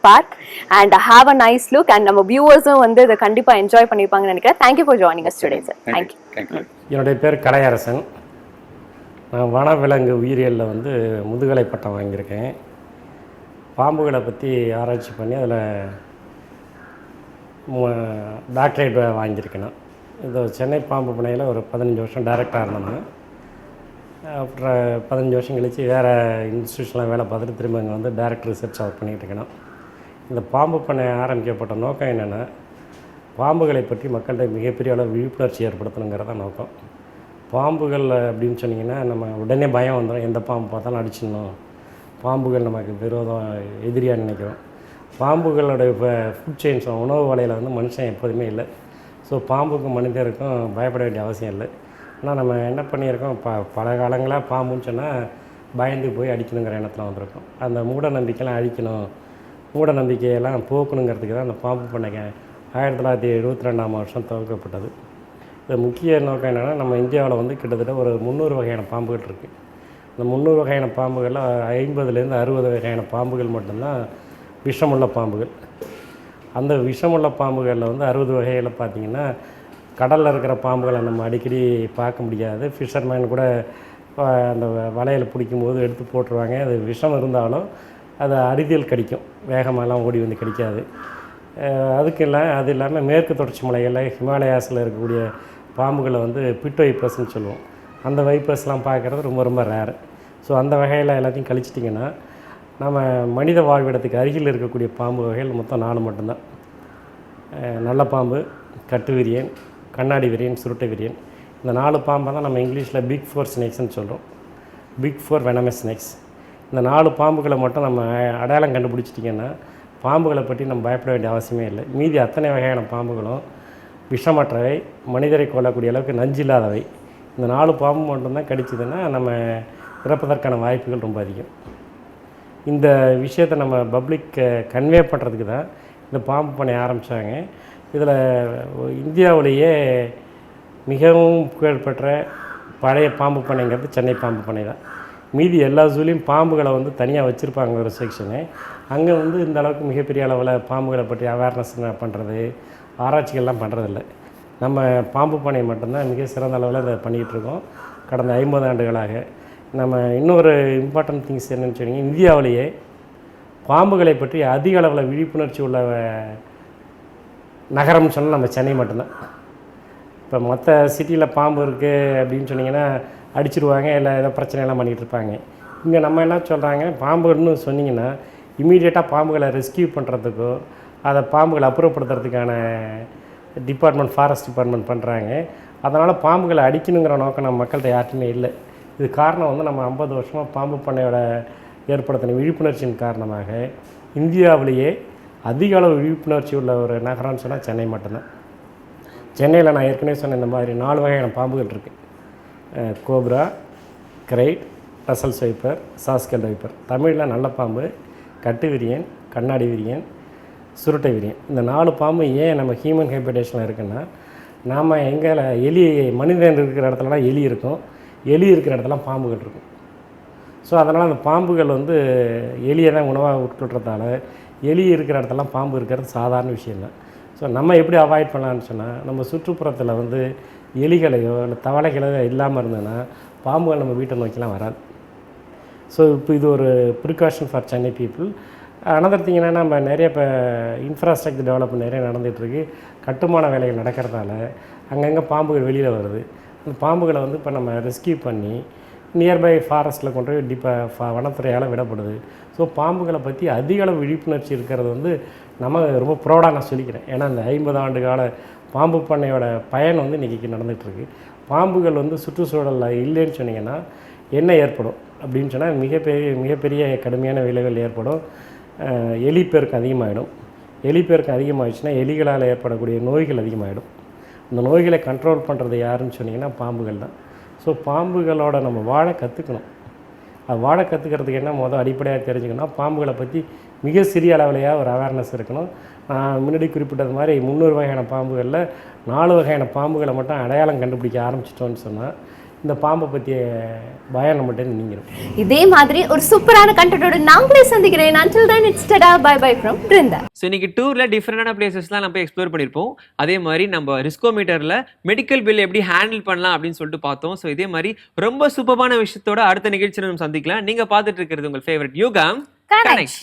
park and have a nice look. And நம்ம வியூவர்ஸும் வந்து இதை கண்டிப்பாக என்ஜாய் பண்ணியிருப்பாங்கன்னு நினைக்கிறேன். Thank you for joining us today, sir. Thank you. என்னுடைய பேர் கலையரசன். நான் வனவிலங்கு உயிரியலில் வந்து முதுகலை பட்டம் வாங்கியிருக்கேன். பாம்புகளை பற்றி ஆராய்ச்சி பண்ணி அதில் டாக்டரேட் வாங்கியிருக்கேன். நான் இது சென்னை பாம்பு பண்ணையில் ஒரு 15 வருஷம் டைரக்டாக இருந்தேன். அப்புறம் 15 வருஷம் கழித்து வேறு இன்ஸ்டியூஷனில் வேலை பார்த்துட்டு திரும்ப இங்கே வந்து டைரக்ட் ரிசர்ச் ஒர்க் பண்ணிகிட்டு இருக்கேன். இந்த பாம்பு பண்ணை ஆரம்பிக்கப்பட்ட நோக்கம் என்னென்னா, பாம்புகளை பற்றி மக்கள்கிட்ட மிகப்பெரிய அளவு விழிப்புணர்ச்சி ஏற்படுத்தணுங்கிறத நோக்கம். பாம்புகள் அப்படின்னு சொன்னிங்கன்னா நம்ம உடனே பயம் வந்துடும், எந்த பாம்பு பார்த்தாலும் அடிச்சிடணும், பாம்புகள் நமக்கு விரோதம் எதிரியாக நினைக்கிறோம். பாம்புகளோடைய இப்போ ஃபுட் செயின்ஸ் உணவு வலையில் வந்து மனுஷன் எப்போதுமே இல்லை. ஸோ பாம்புக்கும் மனிதருக்கும் பயப்பட வேண்டிய அவசியம் இல்லை. ஆனால் நம்ம என்ன பண்ணியிருக்கோம், பல காலங்களாக பாம்புன்னு சொன்னால் பயந்து போய் அடிக்கணுங்கிற எண்ணத்தில் வந்திருக்கோம். அந்த மூட நம்பிக்கைலாம் அழிக்கணும், மூட நம்பிக்கையெல்லாம் போக்கணுங்கிறதுக்கு தான் அந்த பாம்பு பண்ணைங்க 1972ஆம் வருஷம் துவக்கப்பட்டது. இந்த முக்கிய நோக்கம் என்னென்னா, நம்ம இந்தியாவில் வந்து கிட்டத்தட்ட ஒரு 300 வகையான பாம்புகள் இருக்குது. இந்த 300 வகையான பாம்புகளில் 50லேருந்து 60 வகையான பாம்புகள் மட்டும்தான் விஷமுள்ள பாம்புகள். அந்த விஷமுள்ள பாம்புகளில் வந்து 60 வகையில் பார்த்திங்கன்னா, கடலில் இருக்கிற பாம்புகளை நம்ம அடிக்கடி பார்க்க முடியாது. ஃபிஷர்மேன் கூட அந்த வலையில் பிடிக்கும்போது எடுத்து போட்டுருவாங்க. அது விஷம் இருந்தாலும் அது அரிதில் கடிக்கும், வேகமாகலாம் ஓடி வந்து கடிக்காது. அது இல்லாமல் மேற்கு தொடர்ச்சி மலைகளில் ஹிமாலயாஸில் இருக்கக்கூடிய பாம்புகளை வந்து பிட் வைப்பர்ஸ்ன்னு சொல்லுவோம். அந்த வைப்பர்ஸ்லாம் பார்க்குறது ரொம்ப ரொம்ப ரேரு. ஸோ அந்த வகையில் எல்லாத்தையும் கழிச்சிட்டிங்கன்னா நம்ம மனித வாழ்விடத்துக்கு அருகில் இருக்கக்கூடிய பாம்பு வகைகள் மொத்தம் 4 மட்டும்தான். நல்ல பாம்பு, கட்டு விரியன், கண்ணாடி விரியன், சுருட்டை விரியன். இந்த 4 பாம்பை தான் நம்ம இங்கிலீஷில் பிக் 4 ஸ்னேக்ஸ்ன்னு சொல்கிறோம். Big 4 venomous snakes. இந்த 4 பாம்புகளை மட்டும் நம்ம அடையாளம் கண்டுபிடிச்சிட்டிங்கன்னா பாம்புகளை பற்றி நம்ம பயப்பட வேண்டிய அவசியமே இல்லை. மீதி அத்தனை வகையான பாம்புகளும் விஷமற்றவை, மனிதரை கொல்லக்கூடிய அளவுக்கு நஞ்சு இல்லாதவை. இந்த 4 பாம்பு மட்டும்தான் கடிச்சதுன்னா நம்ம இறப்பதற்கான வாய்ப்புகள் ரொம்ப அதிகம். இந்த விஷயத்தை நம்ம பப்ளிக் கன்வே பண்ணுறதுக்கு தான் இந்த பாம்பு பண்ணை ஆரம்பித்தாங்க. இதில் இந்தியாவிலேயே மிகவும் புகழ்பெற்ற பழைய பாம்பு பண்ணைங்கிறது சென்னை பாம்பு பண்ணை தான். மீதி எல்லா ஜூலையும் பாம்புகளை வந்து தனியாக வச்சுருப்பாங்க ஒரு செக்ஷனு. அங்கே வந்து இந்த அளவுக்கு மிகப்பெரிய அளவில் பாம்புகளை பற்றி அவேர்னஸ் பண்ணுறது, ஆராய்ச்சிகள்லாம் பண்ணுறதில்ல. நம்ம பாம்பு பண்ணை மட்டும்தான் மிக சிறந்த அளவில் இதை பண்ணிகிட்ருக்கோம் கடந்த 50 ஆண்டுகளாக. நம்ம இன்னொரு இம்பார்ட்டன்ட் திங்ஸ் என்னென்னு சொன்னீங்க, இந்தியாவிலேயே பாம்புகளை பற்றி அதிக அளவில் விழிப்புணர்ச்சி உள்ள நகரம்னு சொன்னால் நம்ம சென்னை மட்டும்தான். இப்போ மற்ற சிட்டியில் பாம்பு இருக்குது அப்படின்னு சொன்னிங்கன்னா அடிச்சிடுவாங்க, இல்லை ஏதோ பிரச்சனையெல்லாம் பண்ணிகிட்டு இருப்பாங்க. இங்கே நம்ம என்ன சொல்கிறாங்க, பாம்புன்னு சொன்னிங்கன்னா இமீடியட்டாக பாம்புகளை ரெஸ்கியூ பண்ணுறதுக்கோ அதை பாம்புகளை அப்புறப்படுத்துறதுக்கான டிபார்ட்மெண்ட், ஃபாரஸ்ட் டிபார்ட்மெண்ட் பண்ணுறாங்க. அதனால் பாம்புகளை அடிக்கணுங்கிற நோக்கம் நம்ம மக்கள்கிட்ட யாருக்குமே இல்லை. இது காரணம் வந்து நம்ம 50 வருஷமாக பாம்பு பண்ணையோட ஏற்படுத்தின விழிப்புணர்ச்சியின் காரணமாக இந்தியாவிலேயே அதிக அளவு விழிப்புணர்ச்சி உள்ள ஒரு நகரம்னு சொன்னால் சென்னை மட்டும்தான். சென்னையில் நான் ஏற்கனவே சொன்ன இந்த மாதிரி 4 வகையான பாம்புகள் இருக்குது. Cobra, krait, Russell's viper, saw scaled viper. தமிழில் நல்ல பாம்பு, கட்டு விரியன், கண்ணாடி விரியன், சுருட்டை விரியன். இந்த 4 பாம்பு ஏன் நம்ம ஹியூமன் ஹேபிடேஷனில் இருக்குன்னா, நாம் எங்கே மனிதன் இருக்கிற இடத்துலலாம் எலி இருக்கும், எலி இருக்கிற இடத்துலாம் பாம்புகள் இருக்கும். ஸோ அதனால் அந்த பாம்புகள் வந்து எலியை தான் உணவாக உட்கொள்றதால எலி இருக்கிற இடத்துலாம் பாம்பு இருக்கிறது சாதாரண விஷயம் தான். ஸோ நம்ம எப்படி அவாய்ட் பண்ணலான்னு சொன்னால், நம்ம சுற்றுப்புறத்தில் வந்து எலிகளையோ இல்லை தவளைகளோ இல்லாமல் இருந்ததுன்னா பாம்புகள் நம்ம வீட்டை நோக்கிலாம் வராது. ஸோ இப்போ இது ஒரு precaution for Chennai people. Another thing என்னென்னா, நம்ம நிறைய இப்போ இன்ஃப்ராஸ்ட்ரக்சர் டெவலப்மெண்ட் நிறைய நடந்துகிட்ருக்கு. கட்டுமான வேலைகள் நடக்கிறதால அங்கங்கே பாம்புகள் வெளியில் வருது. அந்த பாம்புகளை வந்து இப்போ நம்ம ரெஸ்கியூ பண்ணி நியர்பை ஃபாரஸ்ட்டில் கொண்டு போய் வனத்துறையால் விடப்படுது. ஸோ பாம்புகளை பற்றி அதிக அளவு விழிப்புணர்ச்சி இருக்கிறது வந்து நம்ம ரொம்ப ப்ரௌடாக நான் சொல்லிக்கிறேன். ஏன்னா அந்த 50 ஆண்டு கால பாம்பு பண்ணையோட பயன் வந்து இன்றைக்கி நடந்துகிட்ருக்கு. பாம்புகள் வந்து சுற்றுச்சூழலில் இல்லைன்னு சொன்னிங்கன்னா என்ன ஏற்படும் அப்படின்னு சொன்னால் மிகப்பெரிய கடுமையான விளைவுகள் ஏற்படும். எலிப்பெருக்கு அதிகமாகிடும். எலிப்பெருக்கு அதிகமாகிடுச்சுன்னா எலிகளால் ஏற்படக்கூடிய நோய்கள் அதிகமாகிடும். இந்த நோய்களை கண்ட்ரோல் பண்ணுறது யாருன்னு சொன்னிங்கன்னா பாம்புகள் தான். ஸோ பாம்புகளோட நம்ம வாழ கற்றுக்கணும். அது வாழ கற்றுக்கிறதுக்கு என்ன அடிப்படையாக தெரிஞ்சுக்கணும், பாம்புகளை பற்றி மிக சிறிய அளவிலேயே ஒரு அவேர்னஸ் இருக்கணும். நான் முன்னாடி குறிப்பிட்டது மாதிரி 300 வகையான பாம்புகளில் 4 வகையான பாம்புகளை மட்டும் அடையாளம் கண்டுபிடிக்க ஆரம்பிச்சிட்டோன்னு சொன்னால் இந்த பாம்பை பற்றிய பயம் நம்மகிட்ட நீங்கிடும். இதே மாதிரி ஒரு சூப்பரான கண்டென்ட்டோட நாங்களே சந்திக்கிறேன். until then it's tada bye bye from Brinda. So இன்றைக்கி டூரில் டிஃப்ரெண்டான பிளேசஸ்லாம் நம்ம போய் எக்ஸ்ப்ளோர் பண்ணியிருப்போம். அதே மாதிரி நம்ம ரிஸ்கோமீட்டரில் மெடிக்கல் பில் எப்படி ஹேண்டில் பண்ணலாம் அப்படின்னு சொல்லிட்டு பார்த்தோம். ஸோ இதே மாதிரி ரொம்ப சூப்பரான விஷயத்தோட அடுத்த நிகழ்ச்சியில் நம்ம சந்திக்கலாம். நீங்கள் பார்த்துட்டு இருக்கிறது உங்கள் ஃபேவரட் யூகம் கனெக்ட்.